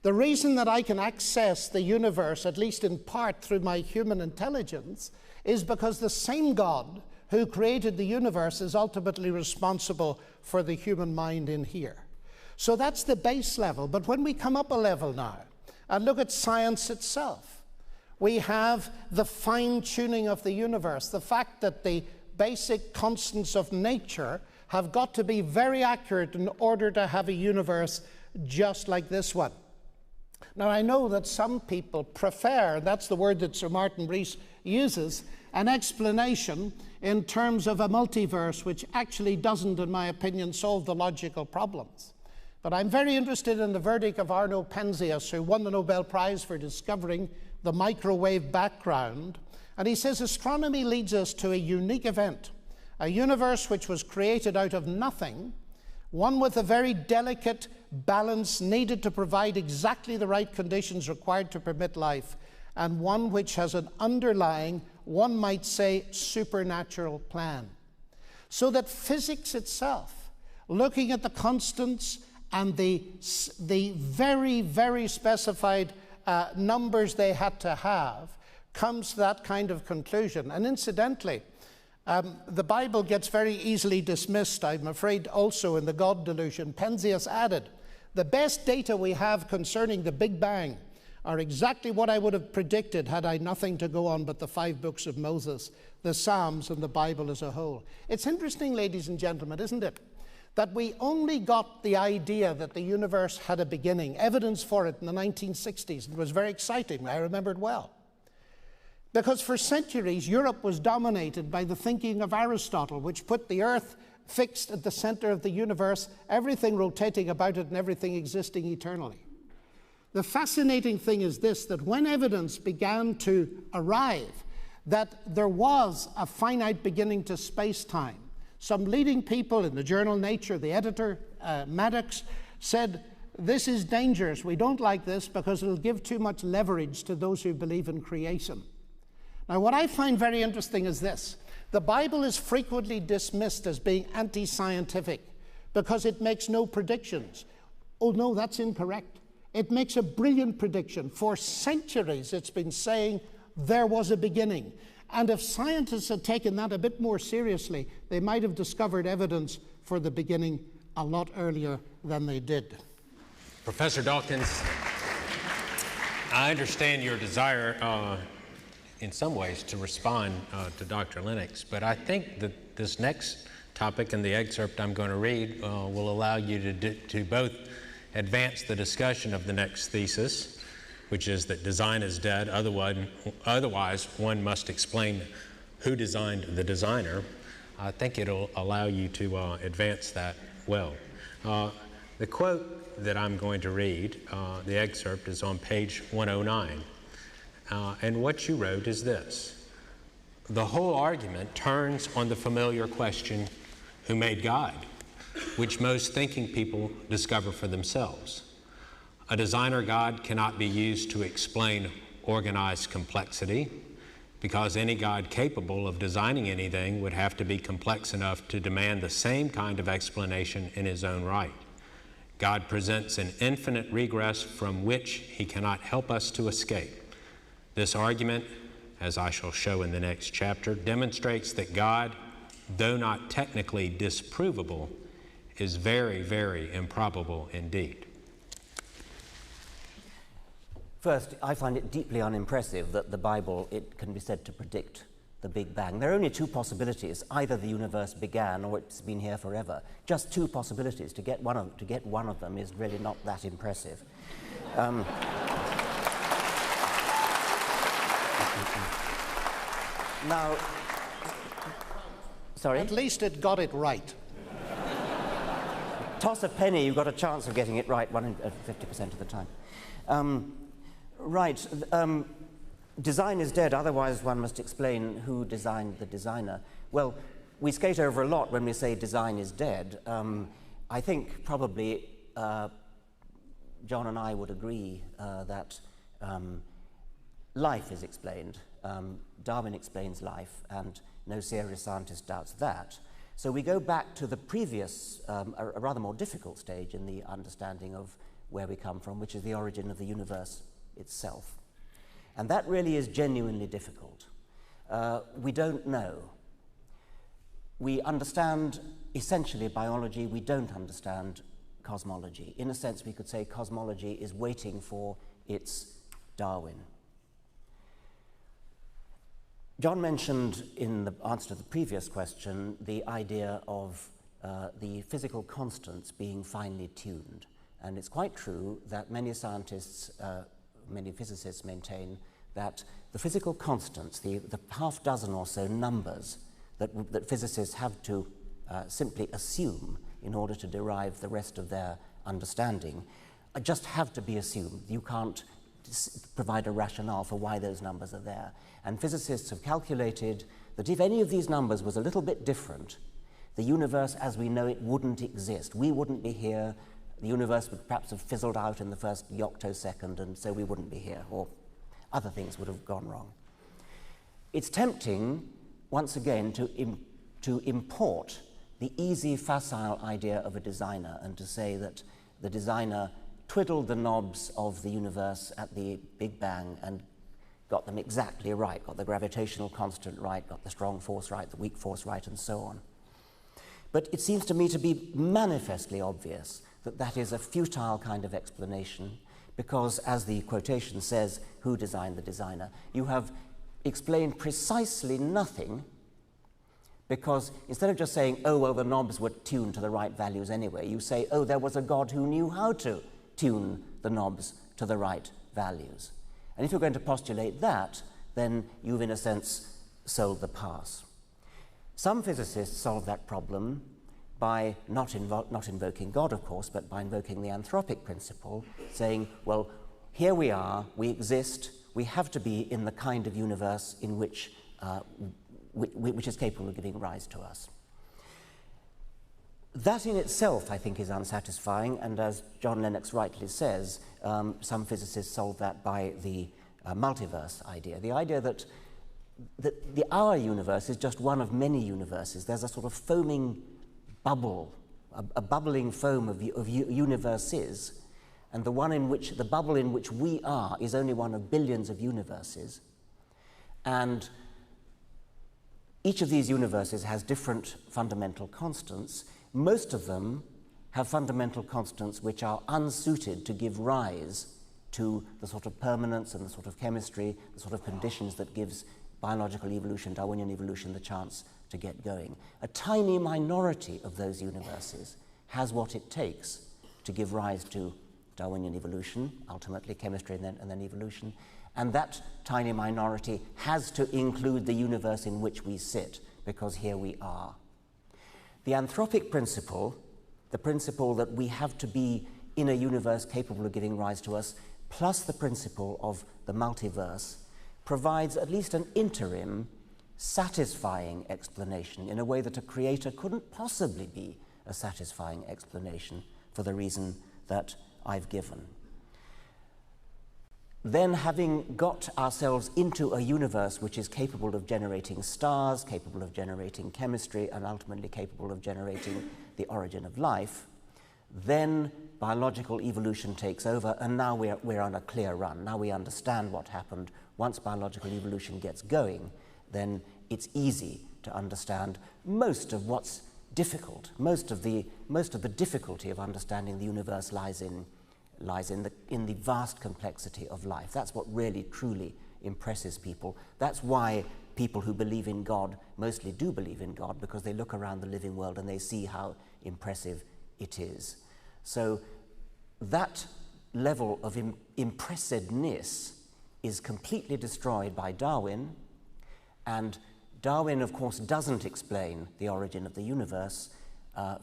the reason that I can access the universe, at least in part through my human intelligence, is because the same God who created the universe is ultimately responsible for the human mind in here. So that's the base level. But when we come up a level now and look at science itself, we have the fine-tuning of the universe, the fact that the basic constants of nature have got to be very accurate in order to have a universe just like this one. Now, I know that some people prefer, that's the word that Sir Martin Rees uses, an explanation in terms of a multiverse, which actually doesn't, in my opinion, solve the logical problems. But I'm very interested in the verdict of Arno Penzias, who won the Nobel Prize for discovering the microwave background. And he says astronomy leads us to a unique event, a universe which was created out of nothing, one with a very delicate balance needed to provide exactly the right conditions required to permit life, and one which has an underlying, one might say, supernatural plan. So that physics itself, looking at the constants and the very, very specified numbers they had to have, comes to that kind of conclusion. And incidentally, the Bible gets very easily dismissed, I'm afraid, also in the God Delusion. Penzias added, the best data we have concerning the Big Bang are exactly what I would have predicted had I nothing to go on but the 5 books of Moses, the Psalms, and the Bible as a whole. It's interesting, ladies and gentlemen, isn't it, that we only got the idea that the universe had a beginning, evidence for it in the 1960s. It was very exciting. I remember it well. Because for centuries, Europe was dominated by the thinking of Aristotle, which put the earth fixed at the center of the universe, everything rotating about it and everything existing eternally. The fascinating thing is this, that when evidence began to arrive that there was a finite beginning to space-time, some leading people in the journal Nature, the editor, Maddox, said, this is dangerous. We don't like this because it'll give too much leverage to those who believe in creation. Now, what I find very interesting is this. The Bible is frequently dismissed as being anti-scientific because it makes no predictions. Oh, no, that's incorrect. It makes a brilliant prediction. For centuries, it's been saying there was a beginning. And if scientists had taken that a bit more seriously, they might have discovered evidence for the beginning a lot earlier than they did. Professor Dawkins, I understand your desire in some ways to respond to Dr. Lennox, but I think that this next topic in the excerpt I'm going to read will allow you to both advance the discussion of the next thesis, which is that design is dead, otherwise one must explain who designed the designer. I think it'll allow you to advance that well. The quote that I'm going to read, the excerpt, is on page 109. And what you wrote is this: the whole argument turns on the familiar question, who made God, which most thinking people discover for themselves. A designer God cannot be used to explain organized complexity, because any God capable of designing anything would have to be complex enough to demand the same kind of explanation in his own right. God presents an infinite regress from which he cannot help us to escape. This argument, as I shall show in the next chapter, demonstrates that God, though not technically disprovable, is very, very improbable indeed. First, I find it deeply unimpressive that the Bible, it can be said to predict the Big Bang. There are only 2 possibilities. Either the universe began or it's been here forever. Just 2 possibilities. To get one of them is really not that impressive. Now, sorry? At least it got it right. Toss a penny, you've got a chance of getting it right 50% of the time. Design is dead, otherwise one must explain who designed the designer. Well, we skate over a lot when we say design is dead. I think probably John and I would agree that life is explained. Darwin explains life, and no serious scientist doubts that. So we go back to the previous, a rather more difficult stage in the understanding of where we come from, which is the origin of the universe itself. And that really is genuinely difficult. We don't know. We understand essentially biology, we don't understand cosmology. In a sense, we could say cosmology is waiting for its Darwin. John mentioned in the answer to the previous question the idea of the physical constants being finely tuned. And it's quite true that many scientists, many physicists maintain that the physical constants, the half dozen or so numbers that physicists have to simply assume in order to derive the rest of their understanding, just have to be assumed. You can't provide a rationale for why those numbers are there. And physicists have calculated that if any of these numbers was a little bit different, the universe as we know it wouldn't exist. We wouldn't be here. The universe would perhaps have fizzled out in the first yoctosecond, and so we wouldn't be here, or other things would have gone wrong. It's tempting, once again, to import the easy, facile idea of a designer and to say that the designer twiddled the knobs of the universe at the Big Bang and got them exactly right, got the gravitational constant right, got the strong force right, the weak force right, and so on. But it seems to me to be manifestly obvious that that is a futile kind of explanation, because, as the quotation says, who designed the designer? You have explained precisely nothing, because instead of just saying, oh, well, the knobs were tuned to the right values anyway, you say, oh, there was a God who knew how to tune the knobs to the right values. And if you're going to postulate that, then you've, in a sense, sold the pass. Some physicists solve that problem by not invoking God, of course, but by invoking the anthropic principle, saying, well, here we are, we exist, we have to be in the kind of universe in which is capable of giving rise to us. That in itself, I think, is unsatisfying, and as John Lennox rightly says, some physicists solve that by the multiverse idea, the idea that our universe is just one of many universes. There's a sort of foaming bubble, a bubbling foam of universes, and the bubble in which we are is only one of billions of universes, and each of these universes has different fundamental constants. Most of them have fundamental constants which are unsuited to give rise to the sort of permanence and the sort of chemistry, the sort of conditions that gives biological evolution, Darwinian evolution, the chance to get going. A tiny minority of those universes has what it takes to give rise to Darwinian evolution, ultimately chemistry and then evolution, and that tiny minority has to include the universe in which we sit, because here we are. The anthropic principle, the principle that we have to be in a universe capable of giving rise to us, plus the principle of the multiverse, provides at least an interim, satisfying explanation in a way that a creator couldn't possibly be a satisfying explanation for the reason that I've given. Then, having got ourselves into a universe which is capable of generating stars, capable of generating chemistry, and ultimately capable of generating the origin of life, then biological evolution takes over, and now we're on a clear run. Now we understand what happened. Once biological evolution gets going, then it's easy to understand most of what's difficult. Most of the difficulty of understanding the universe lies in the vast complexity of life. That's what really, truly impresses people. That's why people who believe in God mostly do believe in God, because they look around the living world and they see how impressive it is. So that level of impressiveness is completely destroyed by Darwin, and Darwin, of course, doesn't explain the origin of the universe.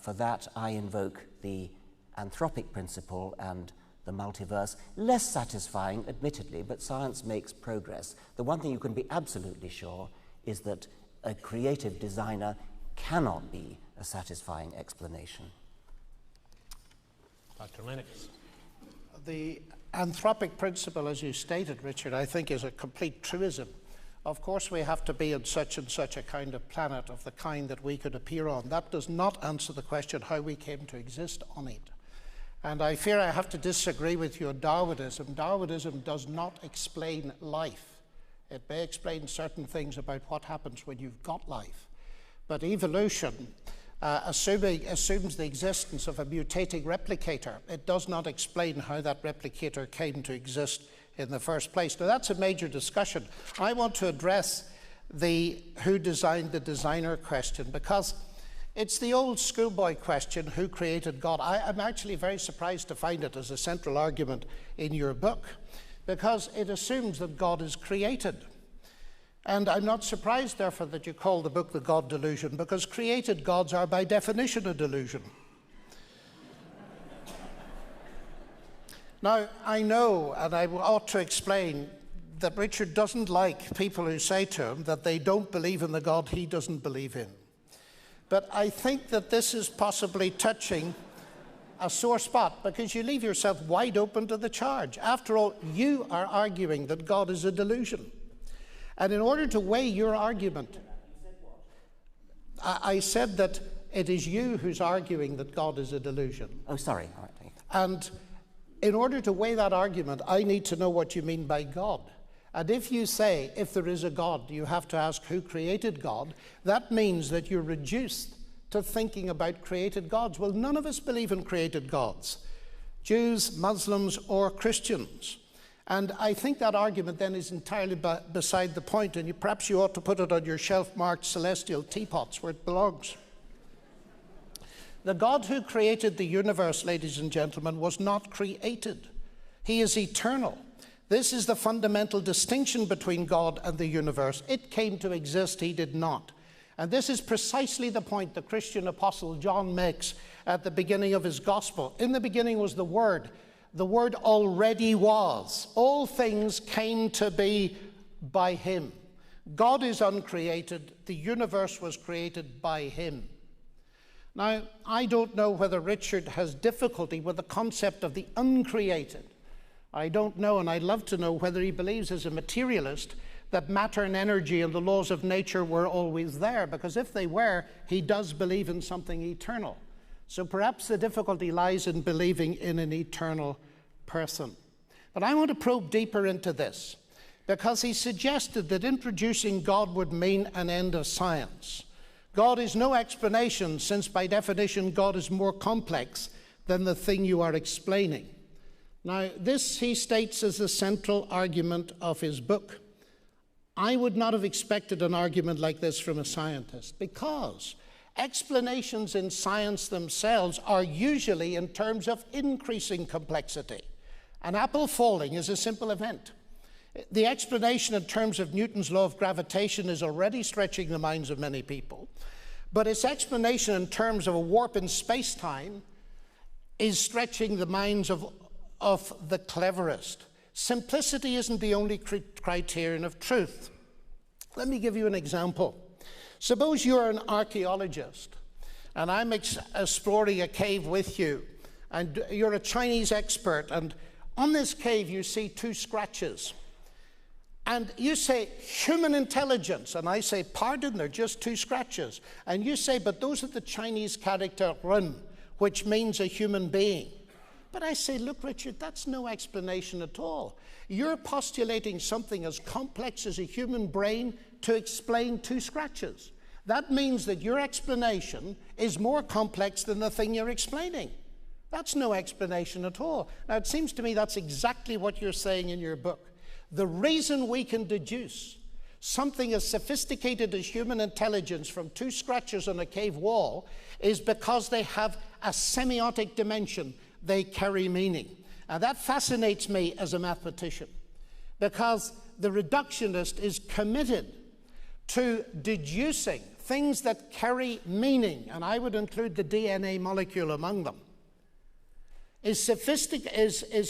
For that, I invoke the anthropic principle and the multiverse. Less satisfying, admittedly, but science makes progress. The one thing you can be absolutely sure is that a creative designer cannot be a satisfying explanation. Dr. Lennox. The anthropic principle, as you stated, Richard, I think is a complete truism. Of course, we have to be in such and such a kind of planet of the kind that we could appear on. That does not answer the question how we came to exist on it. And I fear I have to disagree with you on Darwinism. Darwinism does not explain life. It may explain certain things about what happens when you've got life. But evolution assumes the existence of a mutating replicator. It does not explain how that replicator came to exist in the first place. Now, that's a major discussion. I want to address the who designed the designer question, because it's the old schoolboy question, who created God? I'm actually very surprised to find it as a central argument in your book, because it assumes that God is created. And I'm not surprised, therefore, that you call the book The God Delusion, because created gods are by definition a delusion. Now, I know, and I ought to explain, that Richard doesn't like people who say to him that they don't believe in the God he doesn't believe in. But I think that this is possibly touching a sore spot, because you leave yourself wide open to the charge. After all, you are arguing that God is a delusion. And in order to weigh your argument, I said that it is you who's arguing that God is a delusion. Oh, sorry. All right. And in order to weigh that argument, I need to know what you mean by God. And if you say, if there is a God, you have to ask who created God, that means that you're reduced to thinking about created gods. Well, none of us believe in created gods, Jews, Muslims, or Christians. And I think that argument then is entirely beside the point, and perhaps you ought to put it on your shelf marked celestial teapots where it belongs. The God who created the universe, ladies and gentlemen, was not created. He is eternal. This is the fundamental distinction between God and the universe. It came to exist, he did not. And this is precisely the point the Christian apostle John makes at the beginning of his gospel. In the beginning was the Word. The Word already was. All things came to be by him. God is uncreated. The universe was created by him. Now, I don't know whether Richard has difficulty with the concept of the uncreated. I don't know, and I'd love to know whether he believes as a materialist that matter and energy and the laws of nature were always there, because if they were, he does believe in something eternal. So perhaps the difficulty lies in believing in an eternal person. But I want to probe deeper into this, because he suggested that introducing God would mean an end of science. God is no explanation, since by definition God is more complex than the thing you are explaining. Now, this, he states, is the central argument of his book. I would not have expected an argument like this from a scientist, because explanations in science themselves are usually in terms of increasing complexity. An apple falling is a simple event. The explanation in terms of Newton's law of gravitation is already stretching the minds of many people, but its explanation in terms of a warp in space-time is stretching the minds of the cleverest. Simplicity isn't the only criterion of truth. Let me give you an example. Suppose you're an archaeologist, and I'm exploring a cave with you, and you're a Chinese expert, and on this cave you see two scratches. And you say, human intelligence, and I say, pardon, they're just two scratches. And you say, but those are the Chinese character run, which means a human being. But I say, look, Richard, that's no explanation at all. You're postulating something as complex as a human brain to explain two scratches. That means that your explanation is more complex than the thing you're explaining. That's no explanation at all. Now, it seems to me that's exactly what you're saying in your book. The reason we can deduce something as sophisticated as human intelligence from two scratches on a cave wall is because they have a semiotic dimension. They carry meaning. And that fascinates me as a mathematician, because the reductionist is committed to deducing things that carry meaning, and I would include the DNA molecule among them, is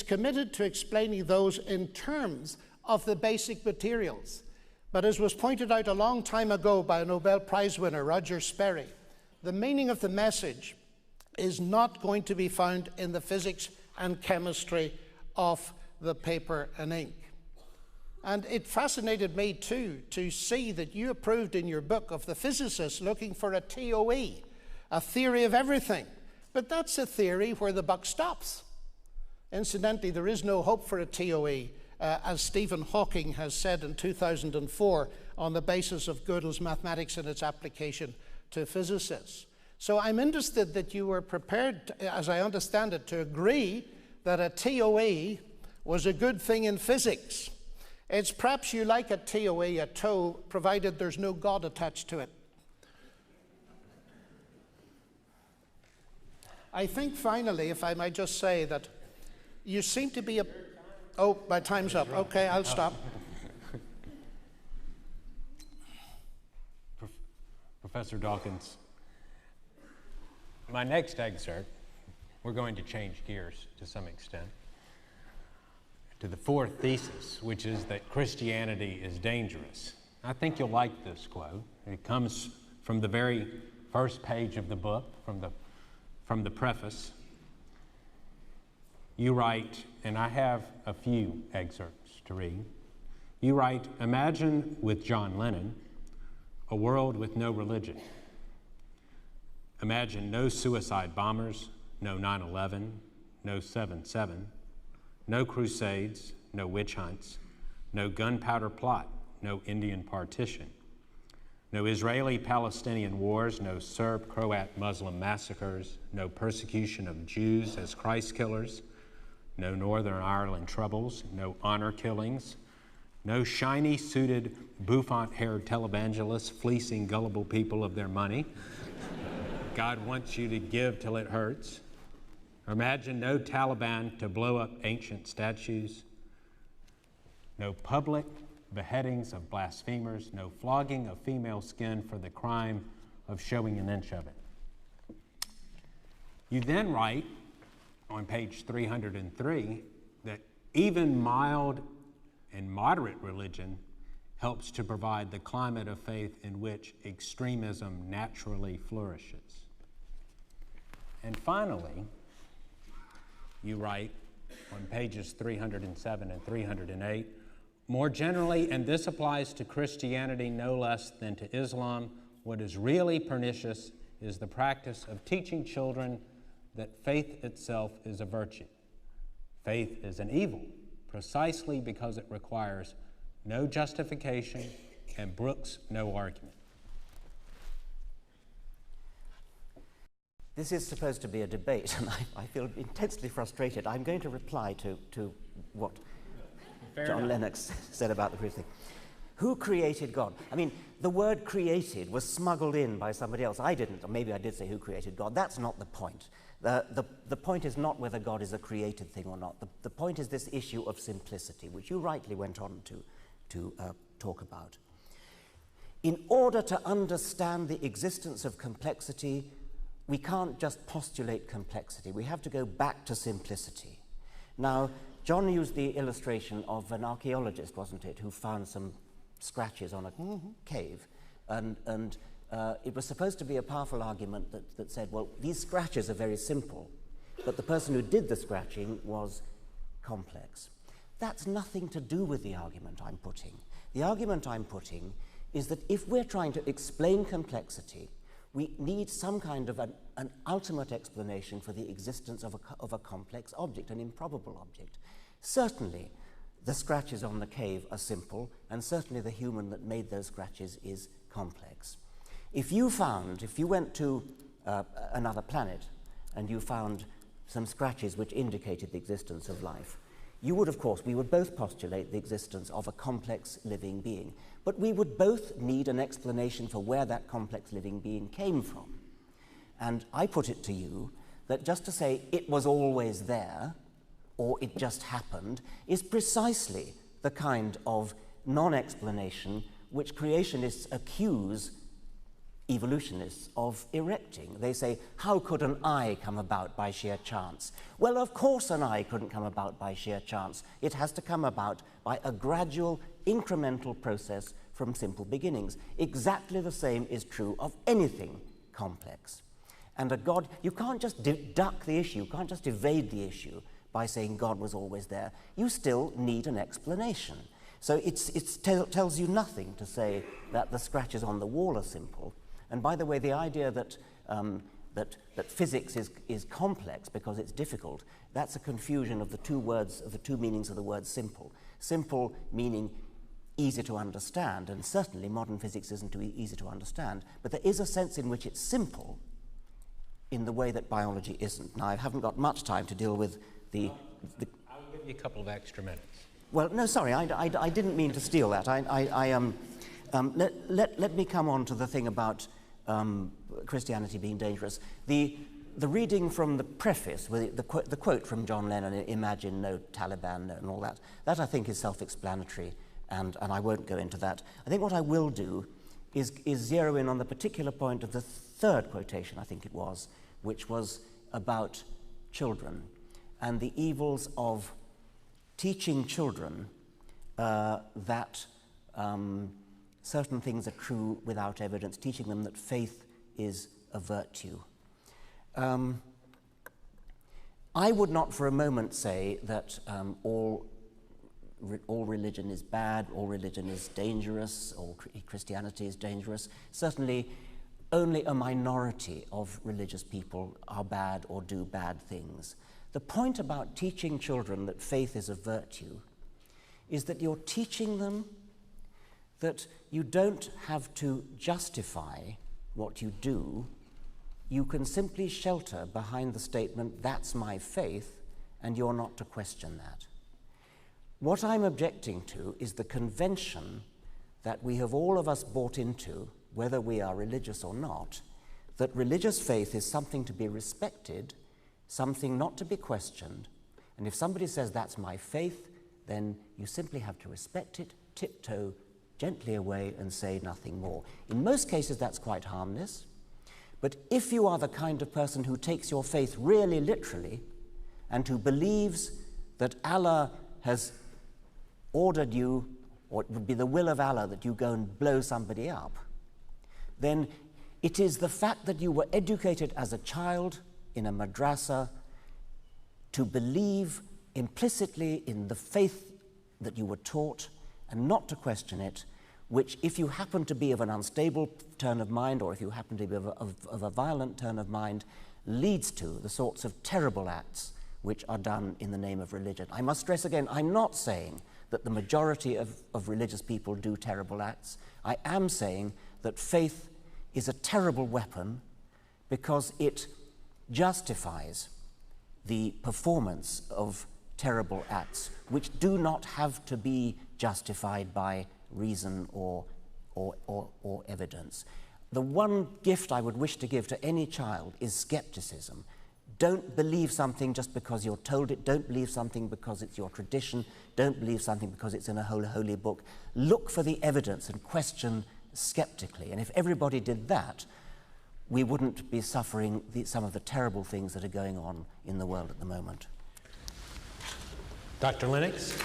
committed to explaining those in terms of the basic materials. But as was pointed out a long time ago by a Nobel Prize winner, Roger Sperry, the meaning of the message is not going to be found in the physics and chemistry off the paper and ink. And it fascinated me too to see that you approved in your book of the physicists looking for a TOE, a theory of everything. But that's a theory where the buck stops. Incidentally, there is no hope for a TOE, as Stephen Hawking has said in 2004, on the basis of Gödel's mathematics and its application to physicists. So I'm interested that you were prepared, as I understand it, to agree that a TOE was a good thing in physics. It's perhaps you like a TOE, a toe, provided there's no God attached to it. I think finally, if I might just say that you seem to be a... Oh, my time's up. Okay, I'll stop. Professor Dawkins, my next excerpt, we're going to change gears to some extent, to the fourth thesis, which is that Christianity is dangerous. I think you'll like this quote. It comes from the very first page of the book, from the preface. You write, and I have a few excerpts to read. You write, imagine with John Lennon, a world with no religion. Imagine no suicide bombers, no 9/11, no 7/7, no crusades, no witch hunts, no gunpowder plot, no Indian partition, no Israeli-Palestinian wars, no Serb-Croat Muslim massacres, no persecution of Jews as Christ killers, no Northern Ireland troubles, no honor killings, no shiny-suited, bouffant-haired televangelists fleecing gullible people of their money. God wants you to give till it hurts. Imagine no Taliban to blow up ancient statues, no public beheadings of blasphemers, no flogging of female skin for the crime of showing an inch of it. You then write on page 303 that even mild and moderate religion helps to provide the climate of faith in which extremism naturally flourishes. And finally, you write on pages 307 and 308, more generally, and this applies to Christianity no less than to Islam, what is really pernicious is the practice of teaching children that faith itself is a virtue. Faith is an evil, precisely because it requires no justification and brooks no argument. This is supposed to be a debate, and I feel intensely frustrated. I'm going to reply to what John Lennox said about the Christian thing. Who created God? I mean, the word created was smuggled in by somebody else. I didn't, or maybe I did say who created God. That's not the point. The point is not whether God is a created thing or not. The point is this issue of simplicity, which you rightly went on to talk about. In order to understand the existence of complexity, we can't just postulate complexity. We have to go back to simplicity. Now, John used the illustration of an archaeologist, wasn't it, who found some scratches on a cave. And it was supposed to be a powerful argument that said, well, these scratches are very simple, but the person who did the scratching was complex. That's nothing to do with the argument I'm putting. The argument I'm putting is that if we're trying to explain complexity, we need some kind of an ultimate explanation for the existence of a complex object, an improbable object. Certainly, the scratches on the cave are simple, and certainly the human that made those scratches is complex. If you went to another planet and you found some scratches which indicated the existence of life, you would, of course, we would both postulate the existence of a complex living being, but we would both need an explanation for where that complex living being came from. And I put it to you that just to say it was always there, or it just happened, is precisely the kind of non-explanation which creationists accuse evolutionists of erecting. They say, how could an eye come about by sheer chance? Well, of course an eye couldn't come about by sheer chance. It has to come about by a gradual, incremental process from simple beginnings. Exactly the same is true of anything complex. And a God, you can't just duck the issue, you can't just evade the issue by saying God was always there, you still need an explanation. So it tells you nothing to say that the scratches on the wall are simple. And by the way, the idea that that physics is complex because it's difficult, that's a confusion of the two words, of the two meanings of the word simple. Simple meaning easy to understand, and certainly modern physics isn't too easy to understand, but there is a sense in which it's simple in the way that biology isn't. Now, I haven't got much time to deal with the I'll give you a couple of extra minutes. Well, no, sorry, I didn't mean to steal that. Let me come on to the thing about Christianity being dangerous. The reading from the preface, with the quote from John Lennon, "Imagine no Taliban," and all that, that I think is self-explanatory, and I won't go into that. I think what I will do is zero in on the particular point of the third quotation, I think it was, which was about children and the evils of teaching children that certain things are true without evidence, teaching them that faith is a virtue. I would not for a moment say that all religion is bad, all religion is dangerous, all Christianity is dangerous. Certainly, only a minority of religious people are bad or do bad things. The point about teaching children that faith is a virtue is that you're teaching them that you don't have to justify what you do. You can simply shelter behind the statement, "That's my faith," and you're not to question that. What I'm objecting to is the convention that we have all of us bought into, whether we are religious or not, that religious faith is something to be respected, something not to be questioned, and if somebody says, "That's my faith," then you simply have to respect it, tiptoe gently away and say nothing more. In most cases, that's quite harmless, but if you are the kind of person who takes your faith really literally and who believes that Allah has ordered you, or it would be the will of Allah that you go and blow somebody up, then it is the fact that you were educated as a child in a madrasa to believe implicitly in the faith that you were taught and not to question it, which if you happen to be of an unstable turn of mind or if you happen to be of a violent turn of mind, leads to the sorts of terrible acts which are done in the name of religion. I must stress again, I'm not saying that the majority of religious people do terrible acts. I am saying that faith is a terrible weapon because it justifies the performance of terrible acts, which do not have to be justified by reason or evidence. The one gift I would wish to give to any child is skepticism. Don't believe something just because you're told it. Don't believe something because it's your tradition. Don't believe something because it's in a holy book. Look for the evidence and question skeptically. And if everybody did that, we wouldn't be suffering some of the terrible things that are going on in the world at the moment. Dr. Lennox?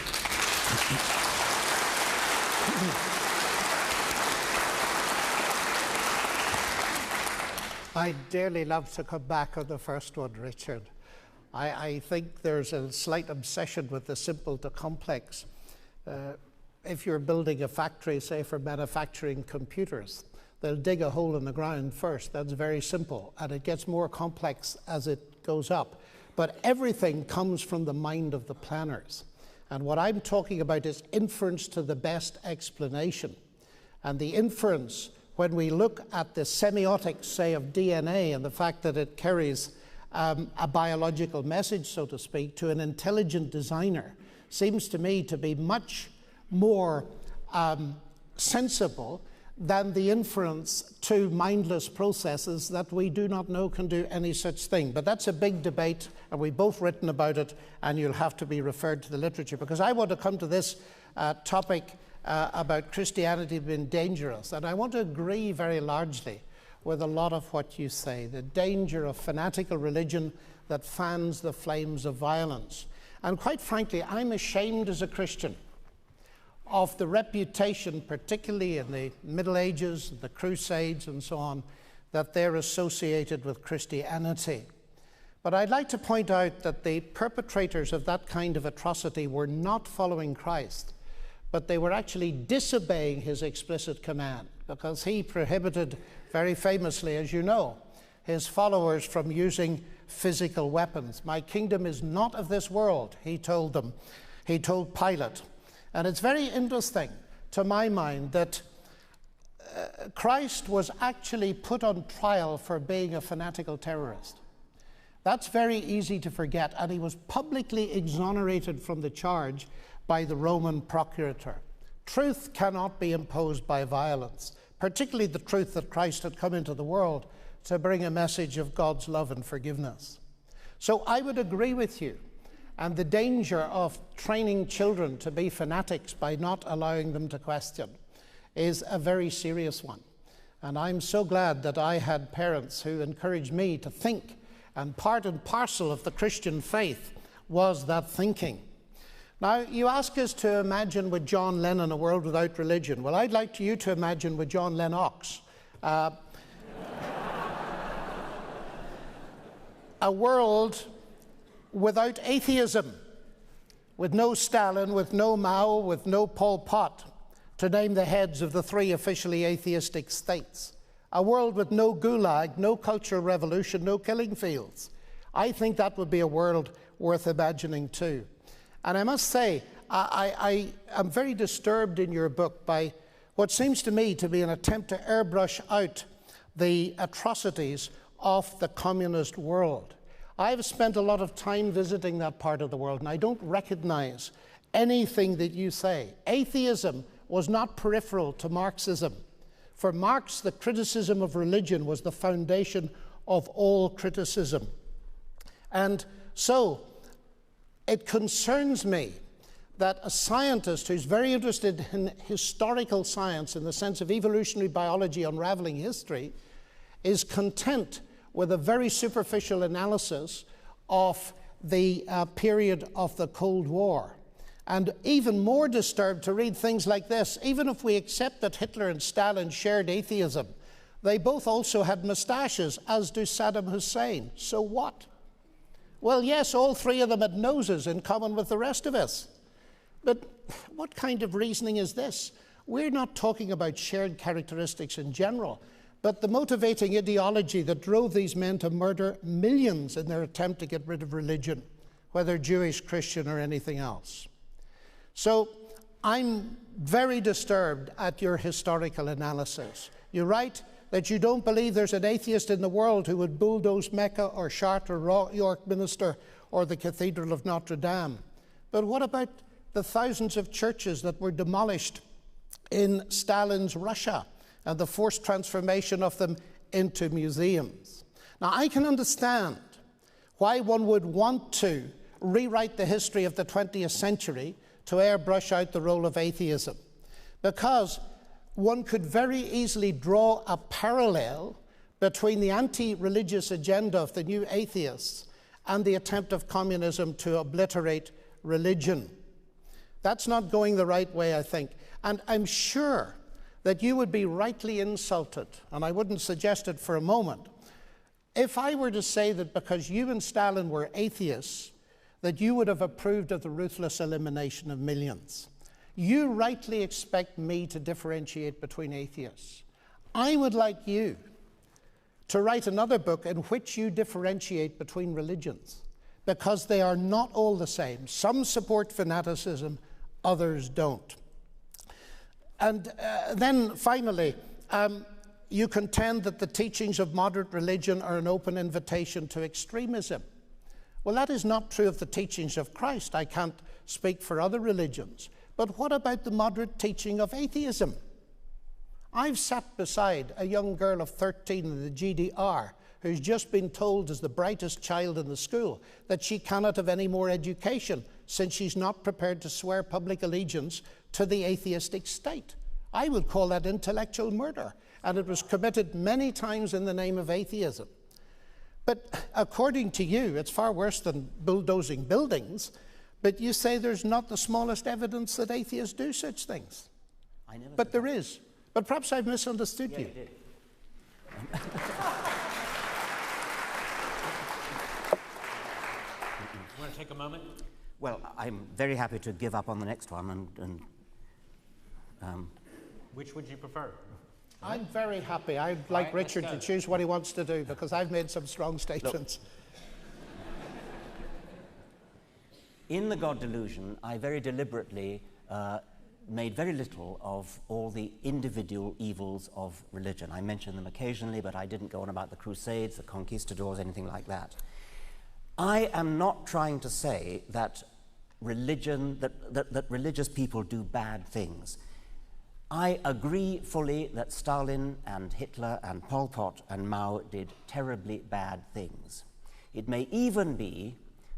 I'd dearly love to come back on the first one, Richard. I think there's a slight obsession with the simple to complex. If you're building a factory, say for manufacturing computers, they'll dig a hole in the ground first. That's very simple, and it gets more complex as it goes up. But everything comes from the mind of the planners. And what I'm talking about is inference to the best explanation. And the inference, when we look at the semiotics, say, of DNA and the fact that it carries a biological message, so to speak, to an intelligent designer, seems to me to be much more sensible than the inference to mindless processes that we do not know can do any such thing. But that's a big debate, and we've both written about it, and you'll have to be referred to the literature, because I want to come to this topic about Christianity being dangerous, and I want to agree very largely with a lot of what you say, the danger of fanatical religion that fans the flames of violence. And quite frankly, I'm ashamed as a Christian of the reputation, particularly in the Middle Ages, the Crusades and so on, that they're associated with Christianity. But I'd like to point out that the perpetrators of that kind of atrocity were not following Christ, but they were actually disobeying his explicit command, because he prohibited, very famously, as you know, his followers from using physical weapons. My kingdom is not of this world, he told them. He told Pilate. And it's very interesting, to my mind, that Christ was actually put on trial for being a fanatical terrorist. That's very easy to forget, and he was publicly exonerated from the charge by the Roman procurator. Truth cannot be imposed by violence, particularly the truth that Christ had come into the world to bring a message of God's love and forgiveness. So I would agree with you, and the danger of training children to be fanatics by not allowing them to question is a very serious one. And I'm so glad that I had parents who encouraged me to think, and part and parcel of the Christian faith was that thinking. Now, you ask us to imagine with John Lennon a world without religion. Well, I'd like you to imagine with John Lennox a world without atheism, with no Stalin, with no Mao, with no Pol Pot, to name the heads of the 3 officially atheistic states. A world with no gulag, no cultural revolution, no killing fields. I think that would be a world worth imagining too. And I must say, I am very disturbed in your book by what seems to me to be an attempt to airbrush out the atrocities of the communist world. I've spent a lot of time visiting that part of the world, and I don't recognize anything that you say. Atheism was not peripheral to Marxism. For Marx, the criticism of religion was the foundation of all criticism. And so it concerns me that a scientist who's very interested in historical science in the sense of evolutionary biology unraveling history is content with a very superficial analysis of the period of the Cold War. And even more disturbed to read things like this. Even if we accept that Hitler and Stalin shared atheism, they both also had moustaches, as do Saddam Hussein. So what? Well, yes, all 3 of them had noses in common with the rest of us. But what kind of reasoning is this? We're not talking about shared characteristics in general, but the motivating ideology that drove these men to murder millions in their attempt to get rid of religion, whether Jewish, Christian, or anything else. So I'm very disturbed at your historical analysis. You write that you don't believe there's an atheist in the world who would bulldoze Mecca or Chartres or York Minster or the Cathedral of Notre Dame. But what about the thousands of churches that were demolished in Stalin's Russia and the forced transformation of them into museums? Now, I can understand why one would want to rewrite the history of the 20th century to airbrush out the role of atheism, because one could very easily draw a parallel between the anti-religious agenda of the new atheists and the attempt of communism to obliterate religion. That's not going the right way, I think. And I'm sure that you would be rightly insulted, and I wouldn't suggest it for a moment, if I were to say that because you and Stalin were atheists, that you would have approved of the ruthless elimination of millions. You rightly expect me to differentiate between atheists. I would like you to write another book in which you differentiate between religions, because they are not all the same. Some support fanaticism, others don't. And then finally, you contend that the teachings of moderate religion are an open invitation to extremism. Well, that is not true of the teachings of Christ. I can't speak for other religions. But what about the moderate teaching of atheism? I've sat beside a young girl of 13 in the GDR who's just been told as the brightest child in the school that she cannot have any more education since she's not prepared to swear public allegiance to the atheistic state. I would call that intellectual murder, and it was committed many times in the name of atheism. But according to you, it's far worse than bulldozing buildings, but you say there's not the smallest evidence that atheists do such things. But there is. But perhaps I've misunderstood you. You did. want to take a moment? Well, I'm very happy to give up on the next one. Which would you prefer? I'm very happy. I'd like right, Richard to choose what he wants to do, because I've made some strong statements. In the God Delusion, I very deliberately made very little of all the individual evils of religion. I mention them occasionally, but I didn't go on about the Crusades, the conquistadors, anything like that. I am not trying to say that that religious people do bad things. I agree fully that Stalin and Hitler and Pol Pot and Mao did terribly bad things. It may even be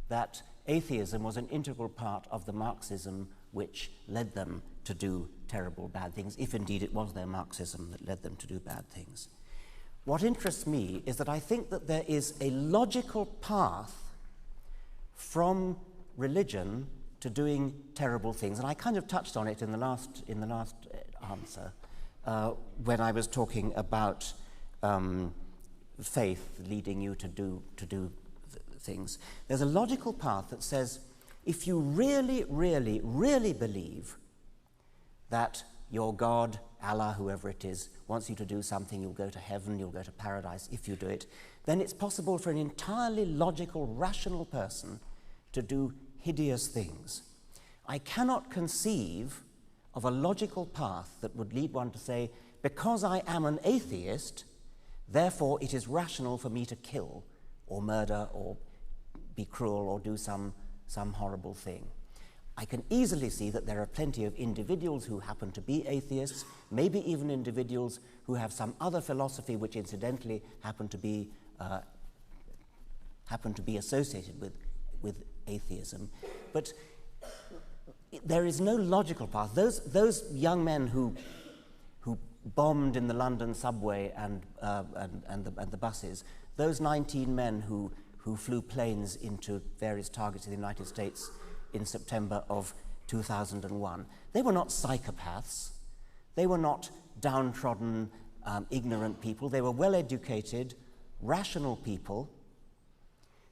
that atheism was an integral part of the Marxism which led them to do terrible bad things, if indeed it was their Marxism that led them to do bad things. What interests me is that I think that there is a logical path from religion to doing terrible things, and I kind of touched on it in the last answer when I was talking about faith leading you to do things. There's a logical path that says if you really, really, really believe that your God, Allah, whoever it is, wants you to do something, you'll go to heaven, you'll go to paradise if you do it, then it's possible for an entirely logical, rational person to do hideous things. I cannot conceive of a logical path that would lead one to say, because I am an atheist, therefore it is rational for me to kill or murder or be cruel or do some horrible thing. I can easily see that there are plenty of individuals who happen to be atheists, maybe even individuals who have some other philosophy which incidentally happen to be associated with atheism. But there is no logical path. Those young men who bombed in the London subway and the buses, those 19 men who flew planes into various targets in the United States in September of 2001, they were not psychopaths. They were not downtrodden, ignorant people. They were well-educated, rational people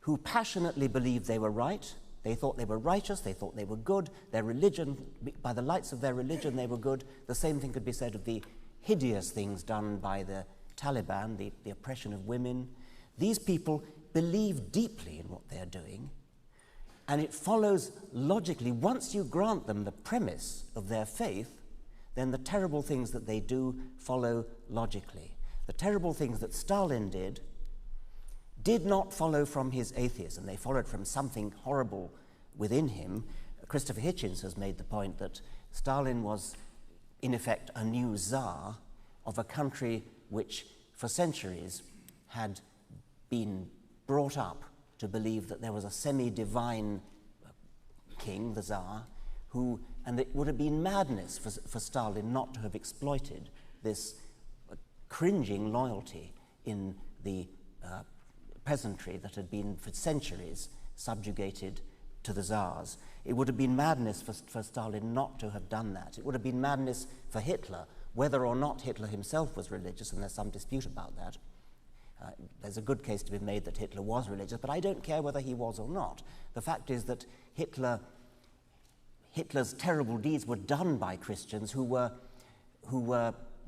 who passionately believed they were right. They thought they were righteous, they thought they were good. Their religion, by the lights of their religion, they were good. The same thing could be said of the hideous things done by the Taliban, the oppression of women. These people believe deeply in what they're doing, and it follows logically, once you grant them the premise of their faith, then the terrible things that they do follow logically. The terrible things that Stalin did not follow from his atheism. They followed from something horrible within him. Christopher Hitchens has made the point that Stalin was, in effect, a new Tsar of a country which, for centuries, had been brought up to believe that there was a semi-divine king, the Tsar, and it would have been madness for Stalin not to have exploited this cringing loyalty in the peasantry that had been for centuries subjugated to the Tsars. It would have been madness for Stalin not to have done that. It would have been madness for Hitler, whether or not Hitler himself was religious, and there's some dispute about that. There's a good case to be made that Hitler was religious, but I don't care whether he was or not. The fact is that Hitler's terrible deeds were done by Christians who were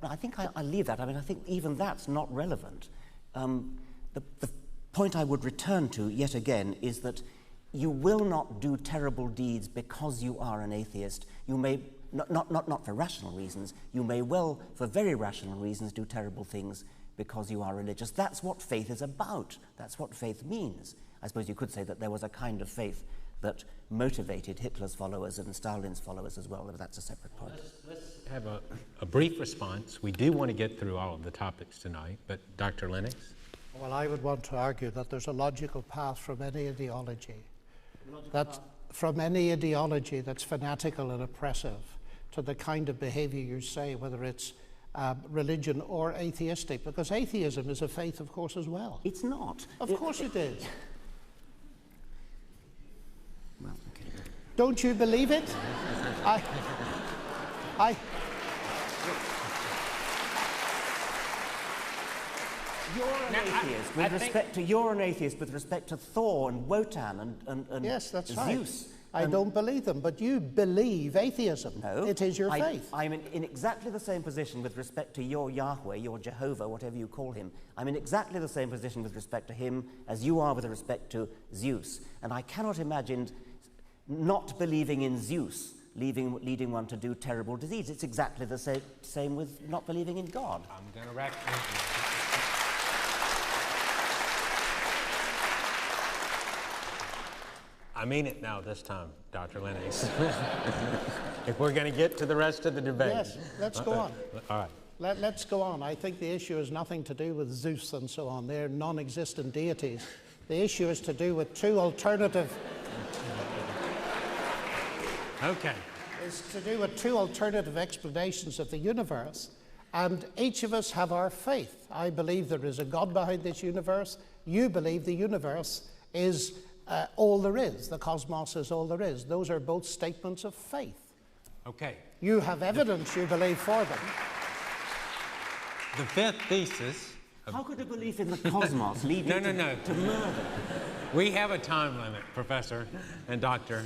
I think I'll leave that. I mean, I think even that's not relevant. The point I would return to, yet again, is that you will not do terrible deeds because you are an atheist. You may, not for rational reasons, you may well, for very rational reasons, do terrible things because you are religious. That's what faith is about. That's what faith means. I suppose you could say that there was a kind of faith that motivated Hitler's followers and Stalin's followers as well, but that's a separate point. Let's have a brief response. We do want to get through all of the topics tonight, but Dr. Lennox? Well, I would want to argue that there's a logical path from any ideology. From any ideology that's fanatical and oppressive to the kind of behavior you say, whether it's religion or atheistic, because atheism is a faith, of course, as well. It's not. Of course it is. Well, okay. Don't you believe it? You're an atheist with respect to you're an atheist with respect to Thor and Wotan and Yes, that's Zeus. right. I don't believe them, but you believe atheism. No, it is your faith. I'm in exactly the same position with respect to your Yahweh, your Jehovah, whatever you call him. I'm in exactly the same position with respect to him as you are with respect to Zeus. And I cannot imagine not believing in Zeus leading one to do terrible deeds. It's exactly the same with not believing in God. I'm going to wreck you. I mean it now this time, Dr. Lennox. If we're going to get to the rest of the debate. Yes, let's go on. All right. Let's go on. I think the issue has nothing to do with Zeus and so on. They're non-existent deities. The issue is to do with two alternative... Okay. Is to do with two alternative explanations of the universe. And each of us have our faith. I believe there is a God behind this universe. You believe the universe is all there is. The cosmos is all there is. Those are both statements of faith. Okay. You have evidence you believe for them. The fifth thesis... How could a belief in the cosmos lead you to murder? We have a time limit, Professor and Doctor.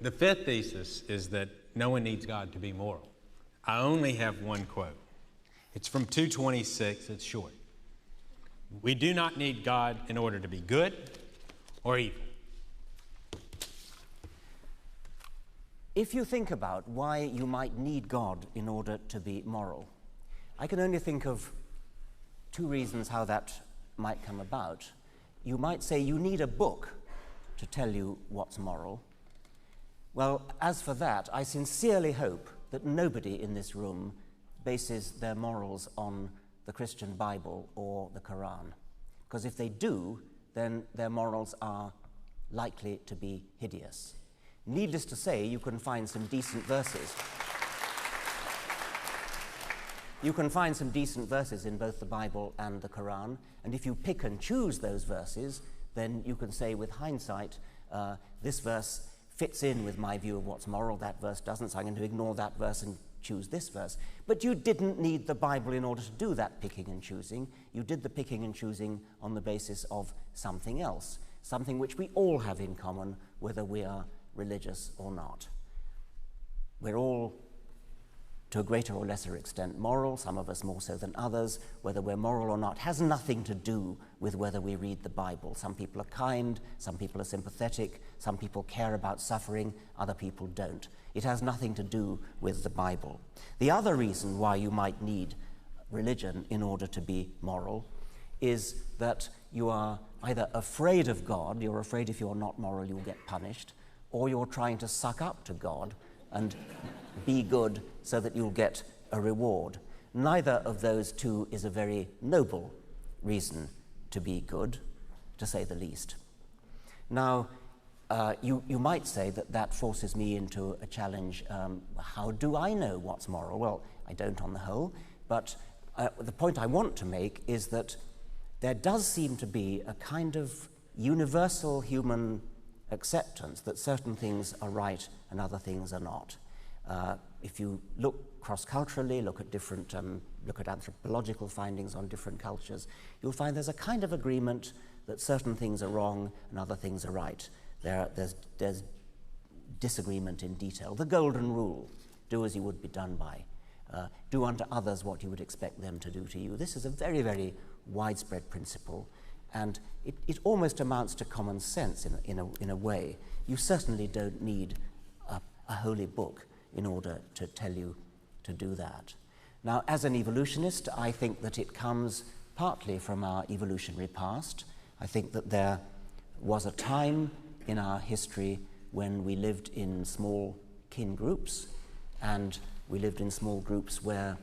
The fifth thesis is that no one needs God to be moral. I only have one quote. It's from 2:26. It's short. We do not need God in order to be good or evil. If you think about why you might need God in order to be moral, I can only think of two reasons how that might come about. You might say you need a book to tell you what's moral. Well, as for that, I sincerely hope that nobody in this room bases their morals on the Christian Bible or the Quran. Because if they do, then their morals are likely to be hideous. Needless to say, you can find some decent verses. You can find some decent verses in both the Bible and the Quran, and if you pick and choose those verses, then you can say with hindsight, this verse fits in with my view of what's moral, that verse doesn't, so I'm going to ignore that verse and choose this verse. But you didn't need the Bible in order to do that picking and choosing. You did the picking and choosing on the basis of something else, something which we all have in common, whether we are religious or not. We're all, to a greater or lesser extent, moral, some of us more so than others. Whether we're moral or not has nothing to do with whether we read the Bible. Some people are kind, some people are sympathetic, some people care about suffering, other people don't. It has nothing to do with the Bible. The other reason why you might need religion in order to be moral is that you are either afraid of God, you're afraid if you're not moral you'll get punished, or you're trying to suck up to God and be good so that you'll get a reward. Neither of those two is a very noble reason to be good, to say the least. Now, you might say that forces me into a challenge. How do I know what's moral? Well, I don't on the whole, but the point I want to make is that there does seem to be a kind of universal human acceptance that certain things are right and other things are not. If you look cross-culturally, look at anthropological findings on different cultures, you'll find there's a kind of agreement that certain things are wrong and other things are right. There's disagreement in detail. The golden rule, do as you would be done by. Do unto others what you would expect them to do to you. This is a very, very widespread principle, and it almost amounts to common sense in a way. You certainly don't need a holy book in order to tell you to do that. Now, as an evolutionist, I think that it comes partly from our evolutionary past. I think that there was a time in our history when we lived in small kin groups, and we lived in small groups where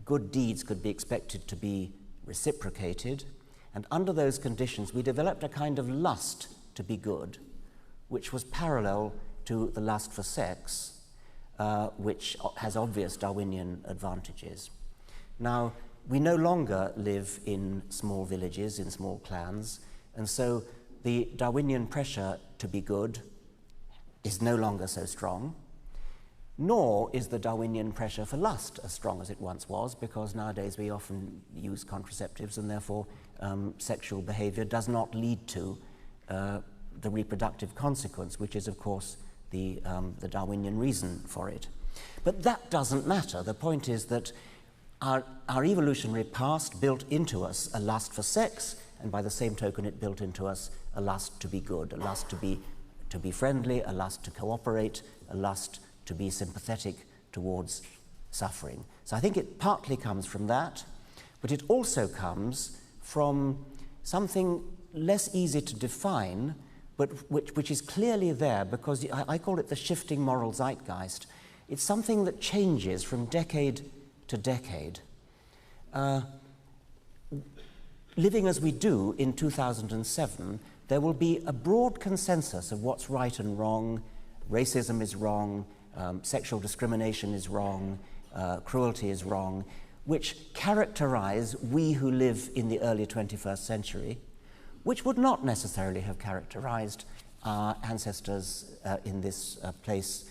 good deeds could be expected to be reciprocated, and under those conditions we developed a kind of lust to be good, which was parallel to the lust for sex, which has obvious Darwinian advantages. Now, we no longer live in small villages, in small clans, and so the Darwinian pressure to be good is no longer so strong. nor is the Darwinian pressure for lust as strong as it once was, because nowadays we often use contraceptives and therefore sexual behavior does not lead to the reproductive consequence, which is, of course, the Darwinian reason for it. But that doesn't matter. The point is that our evolutionary past built into us a lust for sex, and by the same token it built into us a lust to be good, a lust to be friendly, a lust to cooperate, a lust to be sympathetic towards suffering. So I think it partly comes from that, but it also comes from something less easy to define, but which is clearly there, because I call it the shifting moral zeitgeist. It's something that changes from decade to decade. Living as we do in 2007, there will be a broad consensus of what's right and wrong. Racism is wrong, sexual discrimination is wrong, cruelty is wrong, which characterize we who live in the early 21st century, which would not necessarily have characterized our ancestors in this place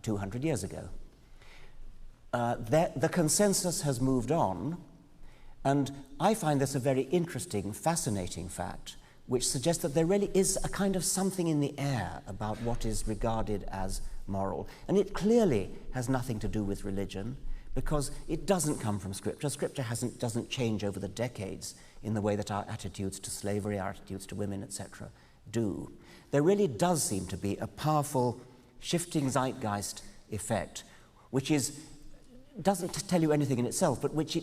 200 years ago. The consensus has moved on, and I find this a very interesting, fascinating fact, which suggests that there really is a kind of something in the air about what is regarded as moral. And it clearly has nothing to do with religion, because it doesn't come from Scripture. Scripture doesn't change over the decades in the way that our attitudes to slavery, our attitudes to women, etc., do. There really does seem to be a powerful shifting zeitgeist effect, which doesn't tell you anything in itself, but which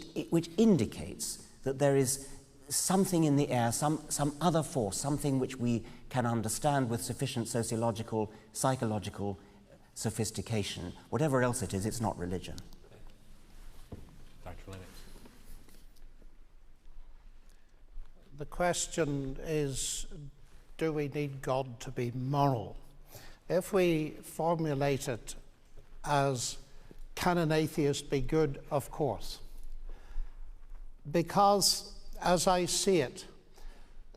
indicates that there is something in the air, some other force, something which we can understand with sufficient sociological, psychological sophistication. Whatever else it is, it's not religion. Dr. Lennox. The question is, do we need God to be moral? If we formulate it as, can an atheist be good? Of course. Because, as I see it,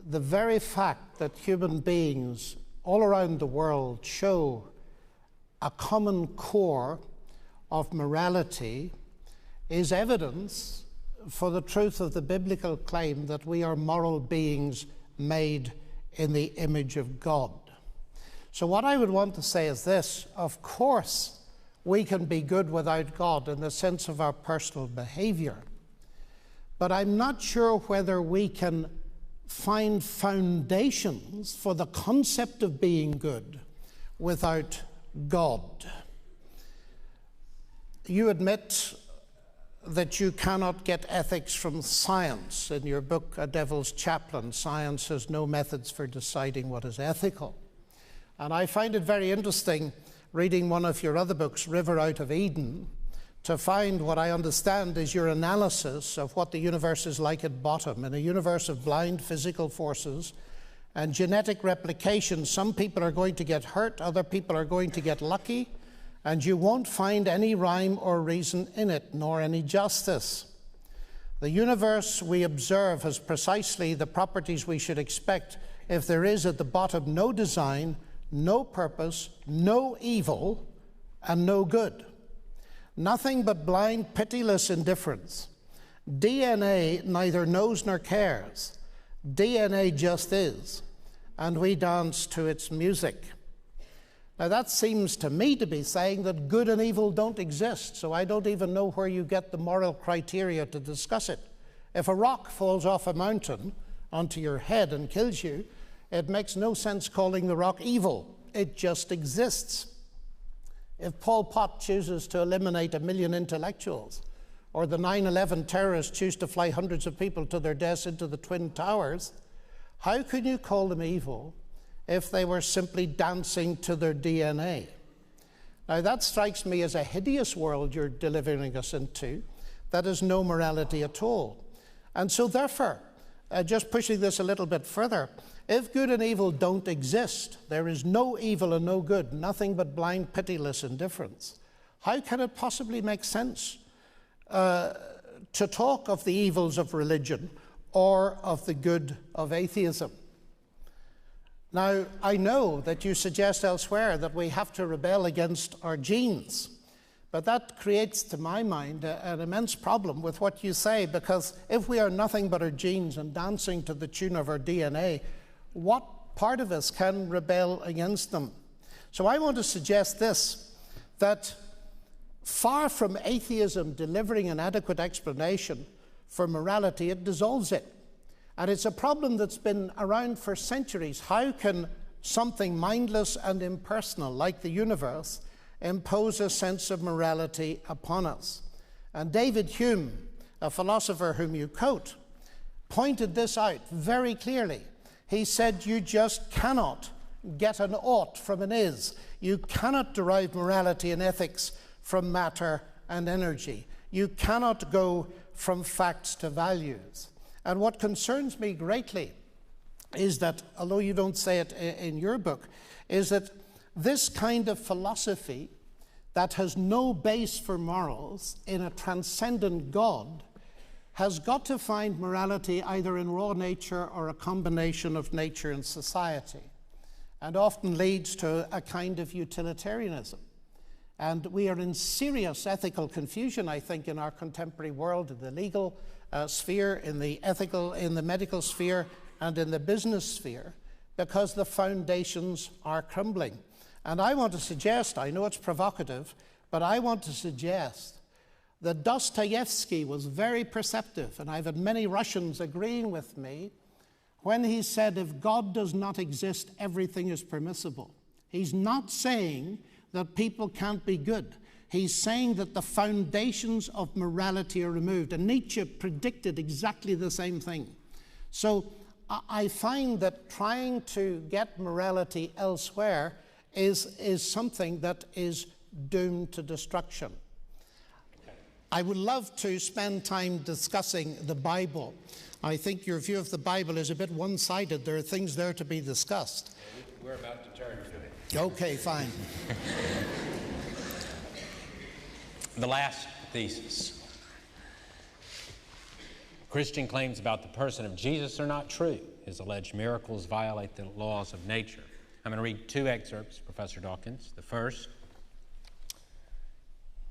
the very fact that human beings all around the world show a common core of morality is evidence for the truth of the biblical claim that we are moral beings made in the image of God. So what I would want to say is this: of course we can be good without God in the sense of our personal behavior, but I'm not sure whether we can find foundations for the concept of being good without God. You admit that you cannot get ethics from science. In your book, A Devil's Chaplain, science has no methods for deciding what is ethical. And I find it very interesting, reading one of your other books, River Out of Eden, to find what I understand is your analysis of what the universe is like at bottom. In a universe of blind physical forces and genetic replication, some people are going to get hurt, other people are going to get lucky, and you won't find any rhyme or reason in it, nor any justice. The universe we observe has precisely the properties we should expect if there is at the bottom no design, no purpose, no evil, and no good. Nothing but blind, pitiless indifference. DNA neither knows nor cares. DNA just is, and we dance to its music. Now that seems to me to be saying that good and evil don't exist, so I don't even know where you get the moral criteria to discuss it. If a rock falls off a mountain onto your head and kills you, it makes no sense calling the rock evil. It just exists. If Pol Pot chooses to eliminate 1 million intellectuals, or the 9/11 terrorists choose to fly hundreds of people to their deaths into the Twin Towers, how can you call them evil if they were simply dancing to their DNA? Now that strikes me as a hideous world you're delivering us into that has no morality at all. And so therefore, just pushing this a little bit further, if good and evil don't exist, there is no evil and no good, nothing but blind, pitiless indifference, how can it possibly make sense to talk of the evils of religion or of the good of atheism? Now, I know that you suggest elsewhere that we have to rebel against our genes. But that creates, to my mind, an immense problem with what you say, because if we are nothing but our genes and dancing to the tune of our DNA, what part of us can rebel against them? So I want to suggest this, that far from atheism delivering an adequate explanation for morality, it dissolves it. And it's a problem that's been around for centuries. How can something mindless and impersonal like the universe impose a sense of morality upon us? And David Hume, a philosopher whom you quote, pointed this out very clearly. He said, you just cannot get an ought from an is. You cannot derive morality and ethics from matter and energy. You cannot go from facts to values. And what concerns me greatly is that, although you don't say it in your book, is that this kind of philosophy that has no base for morals in a transcendent God has got to find morality either in raw nature or a combination of nature and society, and often leads to a kind of utilitarianism. And we are in serious ethical confusion, I think, in our contemporary world, in the legal sphere, in the ethical, in the medical sphere, and in the business sphere, because the foundations are crumbling. And I want to suggest, I know it's provocative, but I want to suggest that Dostoevsky was very perceptive, and I've had many Russians agreeing with me, when he said, if God does not exist, everything is permissible. He's not saying that people can't be good. He's saying that the foundations of morality are removed. And Nietzsche predicted exactly the same thing. So I find that trying to get morality elsewhere is something that is doomed to destruction. I would love to spend time discussing the Bible. I think your view of the Bible is a bit one-sided. There are things there to be discussed. We're about to turn to it. Okay, fine. The last thesis. Christian claims about the person of Jesus are not true. His alleged miracles violate the laws of nature. I'm going to read two excerpts, Professor Dawkins. The first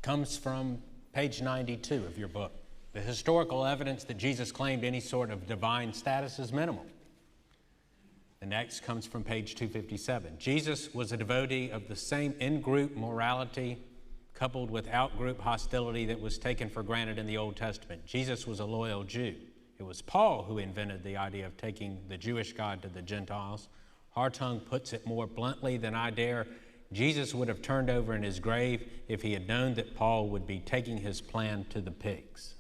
comes from page 92 of your book. The historical evidence that Jesus claimed any sort of divine status is minimal. The next comes from page 257. Jesus was a devotee of the same in-group morality coupled with out-group hostility that was taken for granted in the Old Testament. Jesus was a loyal Jew. It was Paul who invented the idea of taking the Jewish God to the Gentiles. Hartung puts it more bluntly than I dare. Jesus would have turned over in his grave if he had known that Paul would be taking his plan to the pigs.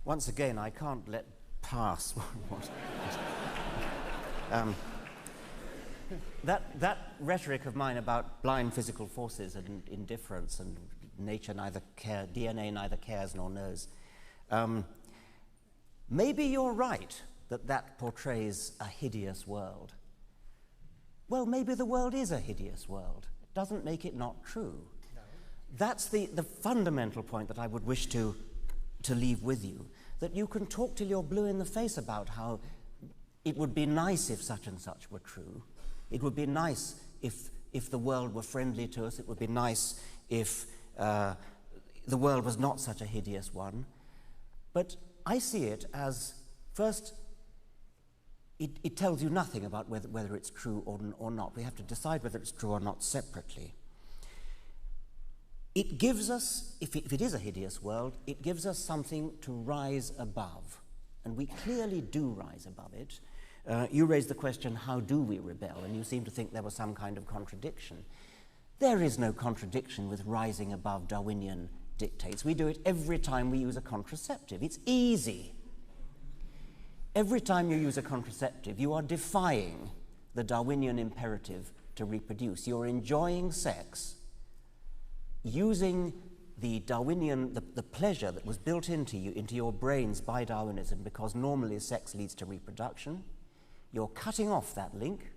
Once again, I can't let pass that rhetoric of mine about blind physical forces and indifference and nature neither cares, DNA neither cares nor knows. Maybe you're right that portrays a hideous world. Well, maybe the world is a hideous world. It doesn't make it not true. No. That's the fundamental point that I would wish to leave with you, that you can talk till you're blue in the face about how it would be nice if such and such were true. It would be nice if the world were friendly to us. It would be nice if the world was not such a hideous one. But I see it as, first, it tells you nothing about whether it's true or not. We have to decide whether it's true or not separately. It gives us, if it is a hideous world, it gives us something to rise above. And we clearly do rise above it. You raised the question, how do we rebel? And you seem to think there was some kind of contradiction. There is no contradiction with rising above Darwinian dictates. We do it every time we use a contraceptive. It's easy. Every time you use a contraceptive, you are defying the Darwinian imperative to reproduce. You're enjoying sex, using the Darwinian, the pleasure that was built into you, into your brains by Darwinism, because normally sex leads to reproduction. You're cutting off that link,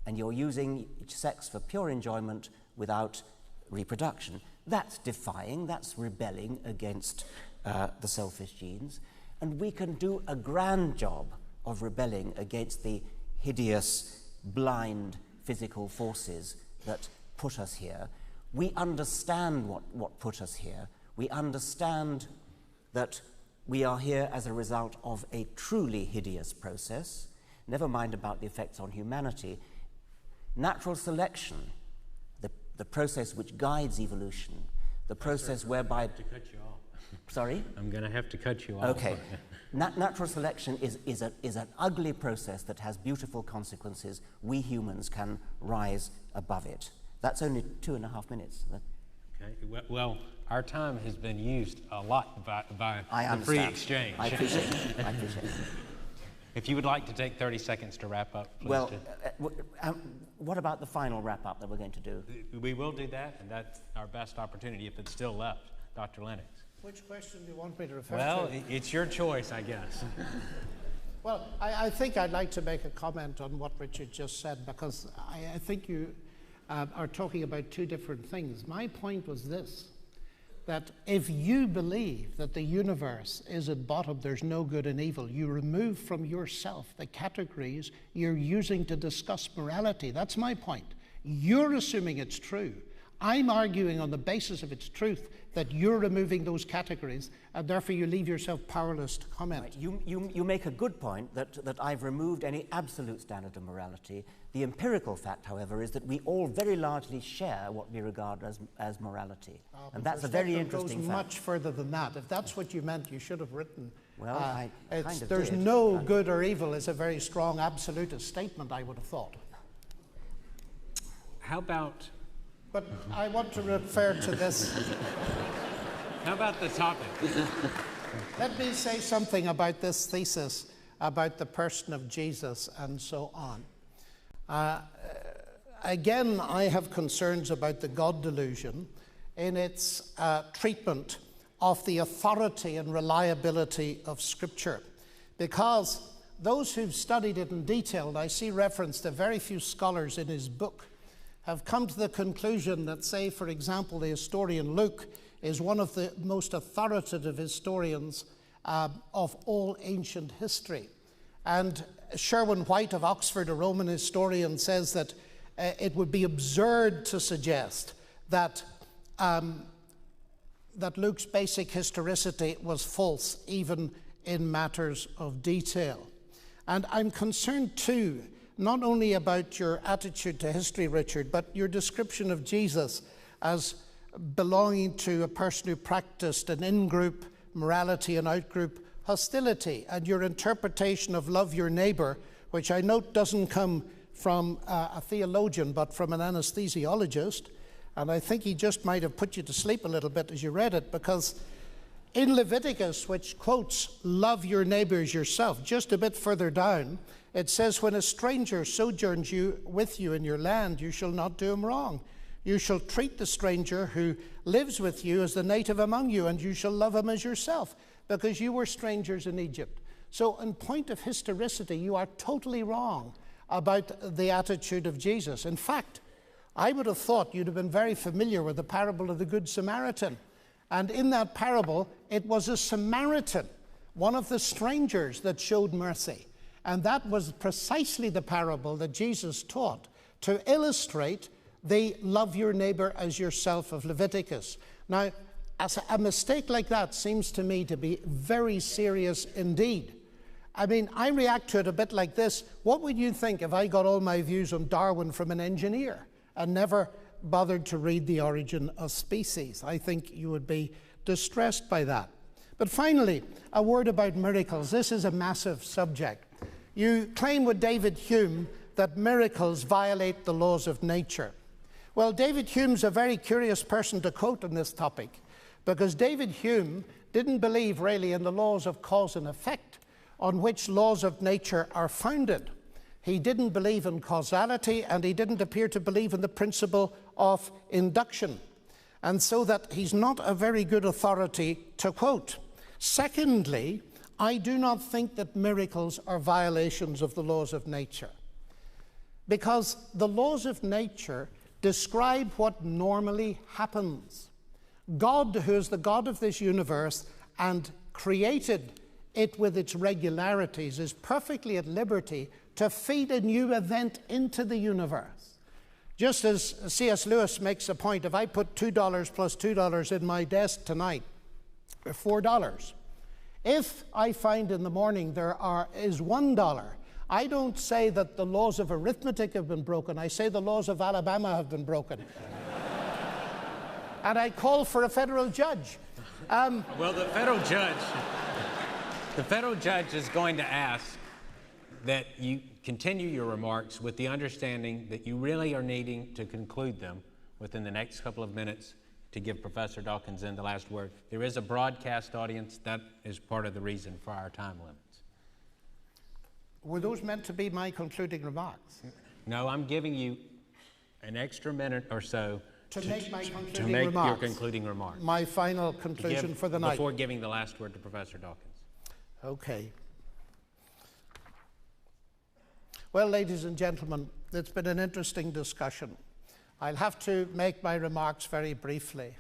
and you're using sex for pure enjoyment without reproduction. That's defying, that's rebelling against the selfish genes. And we can do a grand job of rebelling against the hideous, blind physical forces that put us here. We understand what put us here. We understand that we are here as a result of a truly hideous process, never mind about the effects on humanity. Natural selection, the process which guides evolution, the process whereby... I'm going to have to cut you off. Sorry? I'm going to have to cut you off. Okay. Natural selection is an ugly process that has beautiful consequences. We humans can rise above it. That's only 2.5 minutes. Okay. Well, our time has been used a lot by I the free exchange. I appreciate it. I appreciate it. If you would like to take 30 seconds to wrap up, please Well, do. what about the final wrap-up that we're going to do? We will do that, and that's our best opportunity if it's still left. Dr. Lennox. Which question do you want me to refer Well, to? it's your choice, I guess. Well, I think I'd like to make a comment on what Richard just said, because I think you are talking about two different things. My point was this, that if you believe that the universe is at bottom, there's no good and evil, you remove from yourself the categories you're using to discuss morality. That's my point. You're assuming it's true. I'm arguing on the basis of its truth that you're removing those categories, and therefore you leave yourself powerless to comment. Right. You make a good point that I've removed any absolute standard of morality. The empirical fact, however, is that we all very largely share what we regard as morality. And that's a very interesting goes fact. much further than that. If that's what you meant, you should have written. Well, I kind of there's did. no good or evil is a very strong absolutist statement, I would have thought. How about... But I want to refer to this. How about the topic? Let me say something about this thesis about the person of Jesus and so on. Again, I have concerns about the God delusion in its treatment of the authority and reliability of Scripture. Because those who've studied it in detail, and I see reference to very few scholars in his book, have come to the conclusion that, say, for example, the historian Luke is one of the most authoritative historians of all ancient history. And Sherwin White of Oxford, a Roman historian, says that it would be absurd to suggest that that Luke's basic historicity was false, even in matters of detail. And I'm concerned too, not only about your attitude to history, Richard, but your description of Jesus as belonging to a person who practiced an in-group morality and out-group hostility, and your interpretation of love your neighbor, which I note doesn't come from a theologian, but from an anesthesiologist. And I think he just might have put you to sleep a little bit as you read it, because in Leviticus, which quotes, love your neighbor as yourself, just a bit further down, it says, when a stranger sojourns with you in your land, you shall not do him wrong. You shall treat the stranger who lives with you as the native among you, and you shall love him as yourself, because you were strangers in Egypt. So in point of historicity, you are totally wrong about the attitude of Jesus. In fact, I would have thought you'd have been very familiar with the parable of the Good Samaritan. And in that parable, it was a Samaritan, one of the strangers, that showed mercy. And that was precisely the parable that Jesus taught to illustrate the love your neighbor as yourself of Leviticus. Now, a mistake like that seems to me to be very serious indeed. I mean, I react to it a bit like this. What would you think if I got all my views on Darwin from an engineer and never bothered to read The Origin of Species? I think you would be distressed by that. But finally, a word about miracles. This is a massive subject. You claim with David Hume that miracles violate the laws of nature. Well, David Hume's a very curious person to quote on this topic, because David Hume didn't believe really in the laws of cause and effect on which laws of nature are founded. He didn't believe in causality, and he didn't appear to believe in the principle of induction. And so that he's not a very good authority to quote. Secondly, I do not think that miracles are violations of the laws of nature, because the laws of nature describe what normally happens. God, who is the God of this universe and created it with its regularities, is perfectly at liberty to feed a new event into the universe. Just as C.S. Lewis makes a point, if I put $2 plus $2 in my desk tonight, $4. If I find in the morning is $1, I don't say that the laws of arithmetic have been broken. I say the laws of Alabama have been broken. And I call for a federal judge. Well, the federal judge is going to ask that you continue your remarks with the understanding that you really are needing to conclude them within the next couple of minutes to give Professor Dawkins the last word. There is a broadcast audience. That is part of the reason for our time limits. Were those meant to be my concluding remarks? No, I'm giving you an extra minute or so to make my concluding to make remarks. your concluding remarks. My final conclusion for the night. Before giving the last word to Professor Dawkins. Okay. Well, ladies and gentlemen, it's been an interesting discussion. I'll have to make my remarks very briefly.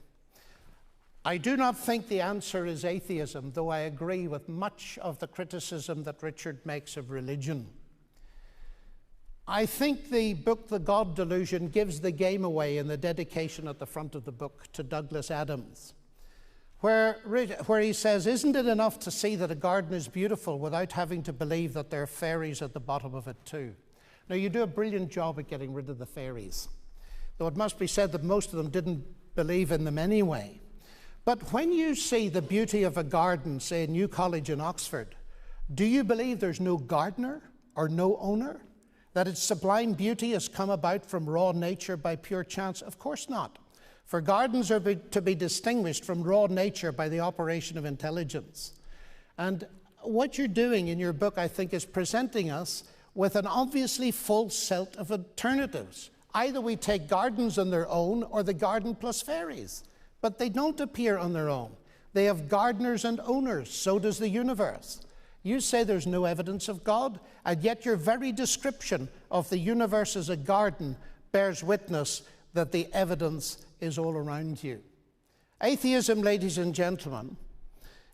I do not think the answer is atheism, though I agree with much of the criticism that Richard makes of religion. I think the book, The God Delusion, gives the game away in the dedication at the front of the book to Douglas Adams, where he says, "Isn't it enough to see that a garden is beautiful without having to believe that there are fairies at the bottom of it too?" Now, you do a brilliant job at getting rid of the fairies, though it must be said that most of them didn't believe in them anyway. But when you see the beauty of a garden, say in New College in Oxford, do you believe there's no gardener or no owner? That its sublime beauty has come about from raw nature by pure chance? Of course not. For gardens are to be distinguished from raw nature by the operation of intelligence. And what you're doing in your book, I think, is presenting us with an obviously false set of alternatives. Either we take gardens on their own or the garden plus fairies. But they don't appear on their own. They have gardeners and owners. So does the universe. You say there's no evidence of God, and yet your very description of the universe as a garden bears witness that the evidence is all around you. Atheism, ladies and gentlemen,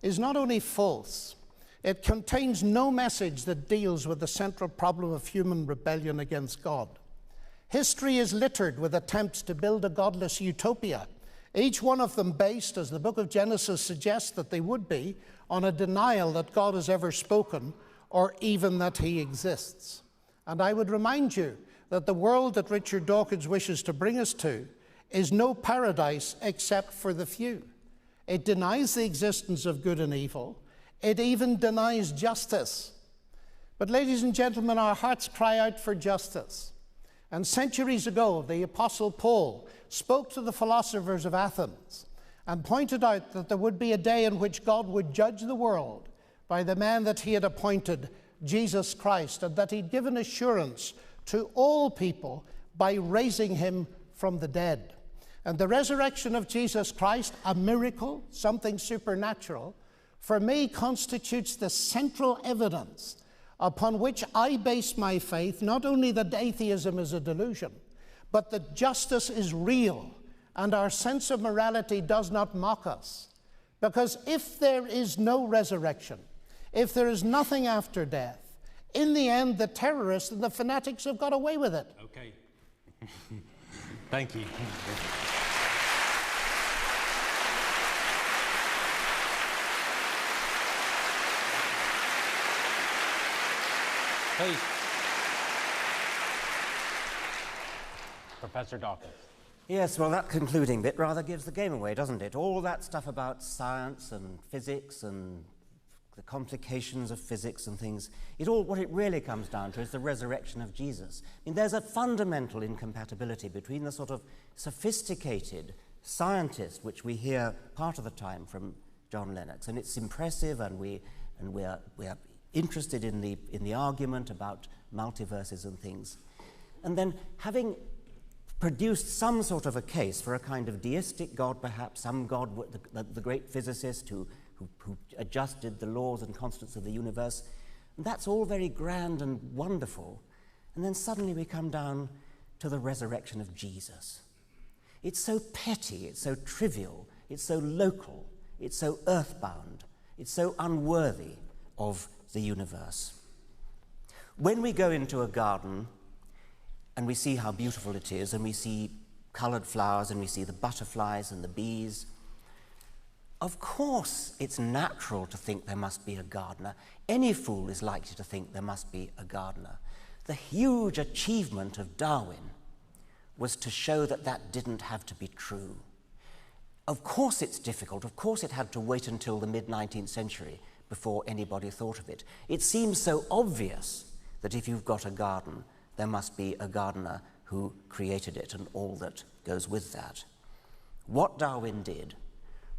is not only false, it contains no message that deals with the central problem of human rebellion against God. History is littered with attempts to build a godless utopia, each one of them based, as the book of Genesis suggests that they would be, on a denial that God has ever spoken or even that he exists. And I would remind you that the world that Richard Dawkins wishes to bring us to is no paradise except for the few. It denies the existence of good and evil. It even denies justice. But ladies and gentlemen, our hearts cry out for justice. And centuries ago, the Apostle Paul spoke to the philosophers of Athens and pointed out that there would be a day in which God would judge the world by the man that he had appointed, Jesus Christ, and that he'd given assurance to all people by raising him from the dead. And the resurrection of Jesus Christ, a miracle, something supernatural, for me constitutes the central evidence upon which I base my faith, not only that atheism is a delusion, but that justice is real and our sense of morality does not mock us. Because if there is no resurrection, if there is nothing after death, in the end, the terrorists and the fanatics have got away with it. Okay. Thank you. Please. Professor Dawkins. Yes, well, that concluding bit rather gives the game away, doesn't it? All that stuff about science and physics and the complications of physics and things, what it really comes down to is the resurrection of Jesus. I mean, there's a fundamental incompatibility between the sort of sophisticated scientist, which we hear part of the time from John Lennox, and it's impressive, and we are interested in the argument about multiverses and things, and then having produced some sort of a case for a kind of deistic God, perhaps, some God, the great physicist who adjusted the laws and constants of the universe. And that's all very grand and wonderful. And then suddenly we come down to the resurrection of Jesus. It's so petty, it's so trivial, it's so local, it's so earthbound, it's so unworthy of the universe. When we go into a garden and we see how beautiful it is, and we see coloured flowers, and we see the butterflies and the bees. Of course, it's natural to think there must be a gardener. Any fool is likely to think there must be a gardener. The huge achievement of Darwin was to show that that didn't have to be true. Of course it's difficult. Of course it had to wait until the mid-19th century before anybody thought of it. It seems so obvious that if you've got a garden, there must be a gardener who created it and all that goes with that. What Darwin did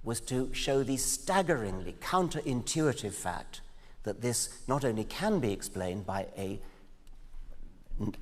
was to show the staggeringly counterintuitive fact that this not only can be explained by an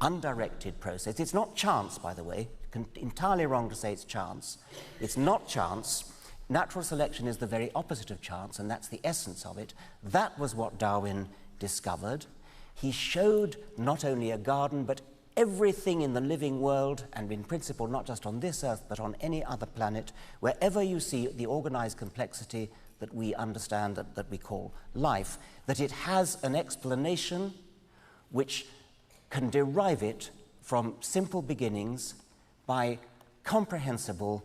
undirected process. It's not chance, by the way. Entirely wrong to say it's chance. It's not chance. Natural selection is the very opposite of chance, and that's the essence of it. That was what Darwin discovered. He showed not only a garden, but everything in the living world, and in principle not just on this earth, but on any other planet, wherever you see the organized complexity that we understand, that we call life, that it has an explanation which can derive it from simple beginnings by comprehensible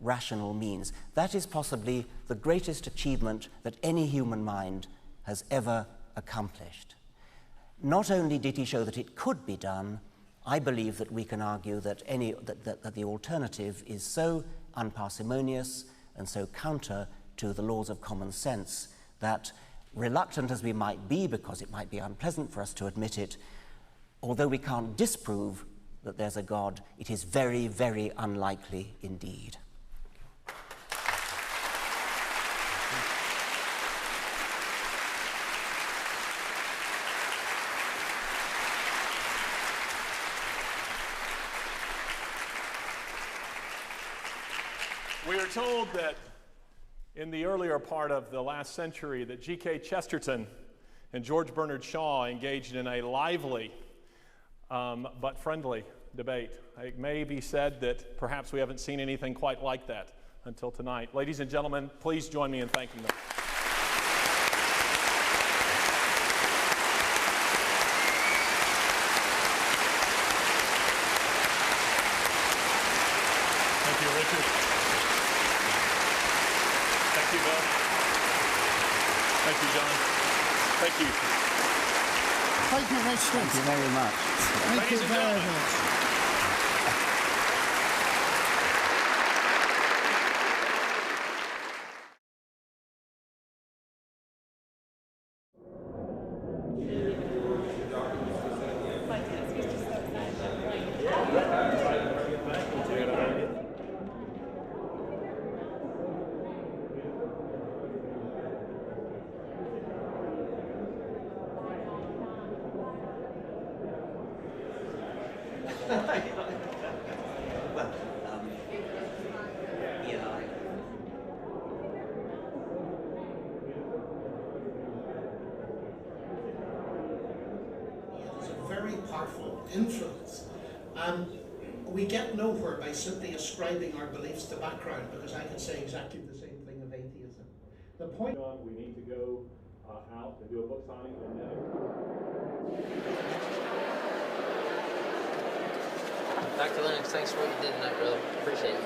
rational means. That is possibly the greatest achievement that any human mind has ever accomplished. Not only did he show that it could be done, I believe that we can argue that that the alternative is so unparsimonious and so counter to the laws of common sense that, reluctant as we might be, because it might be unpleasant for us to admit it, although we can't disprove that there's a God, it is very, very unlikely indeed. We are told that in the earlier part of the last century that G.K. Chesterton and George Bernard Shaw engaged in a lively but friendly debate. It may be said that perhaps we haven't seen anything quite like that until tonight. Ladies and gentlemen, please join me in thanking them. Thank you, Richard. Thank you, Bill. Thank you, John. Thank you. Thank you, Richard. Thank you very much. Thank you very much. Powerful influence. We get nowhere by simply ascribing our beliefs to background, because I could say exactly the same thing of atheism. The point... We need to go out and do a book signing and then... Dr. Lennox, thanks for what you did tonight, brother. Appreciate it.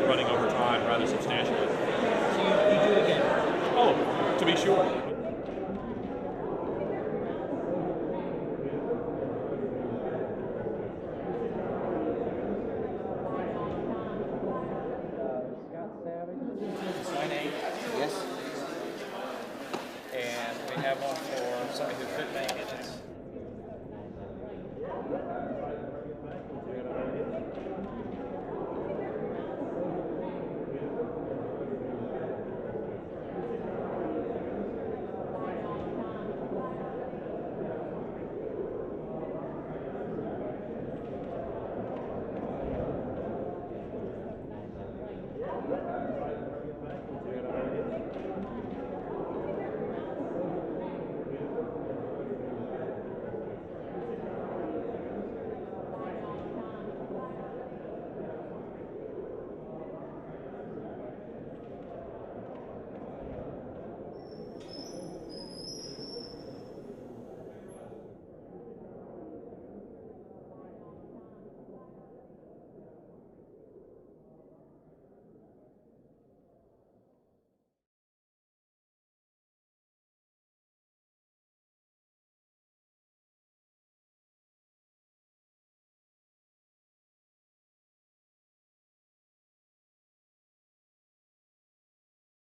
Running over time rather substantially. So you do it again? Oh, to be sure. Scott Savage. My name. Yes? And we have one for somebody who could make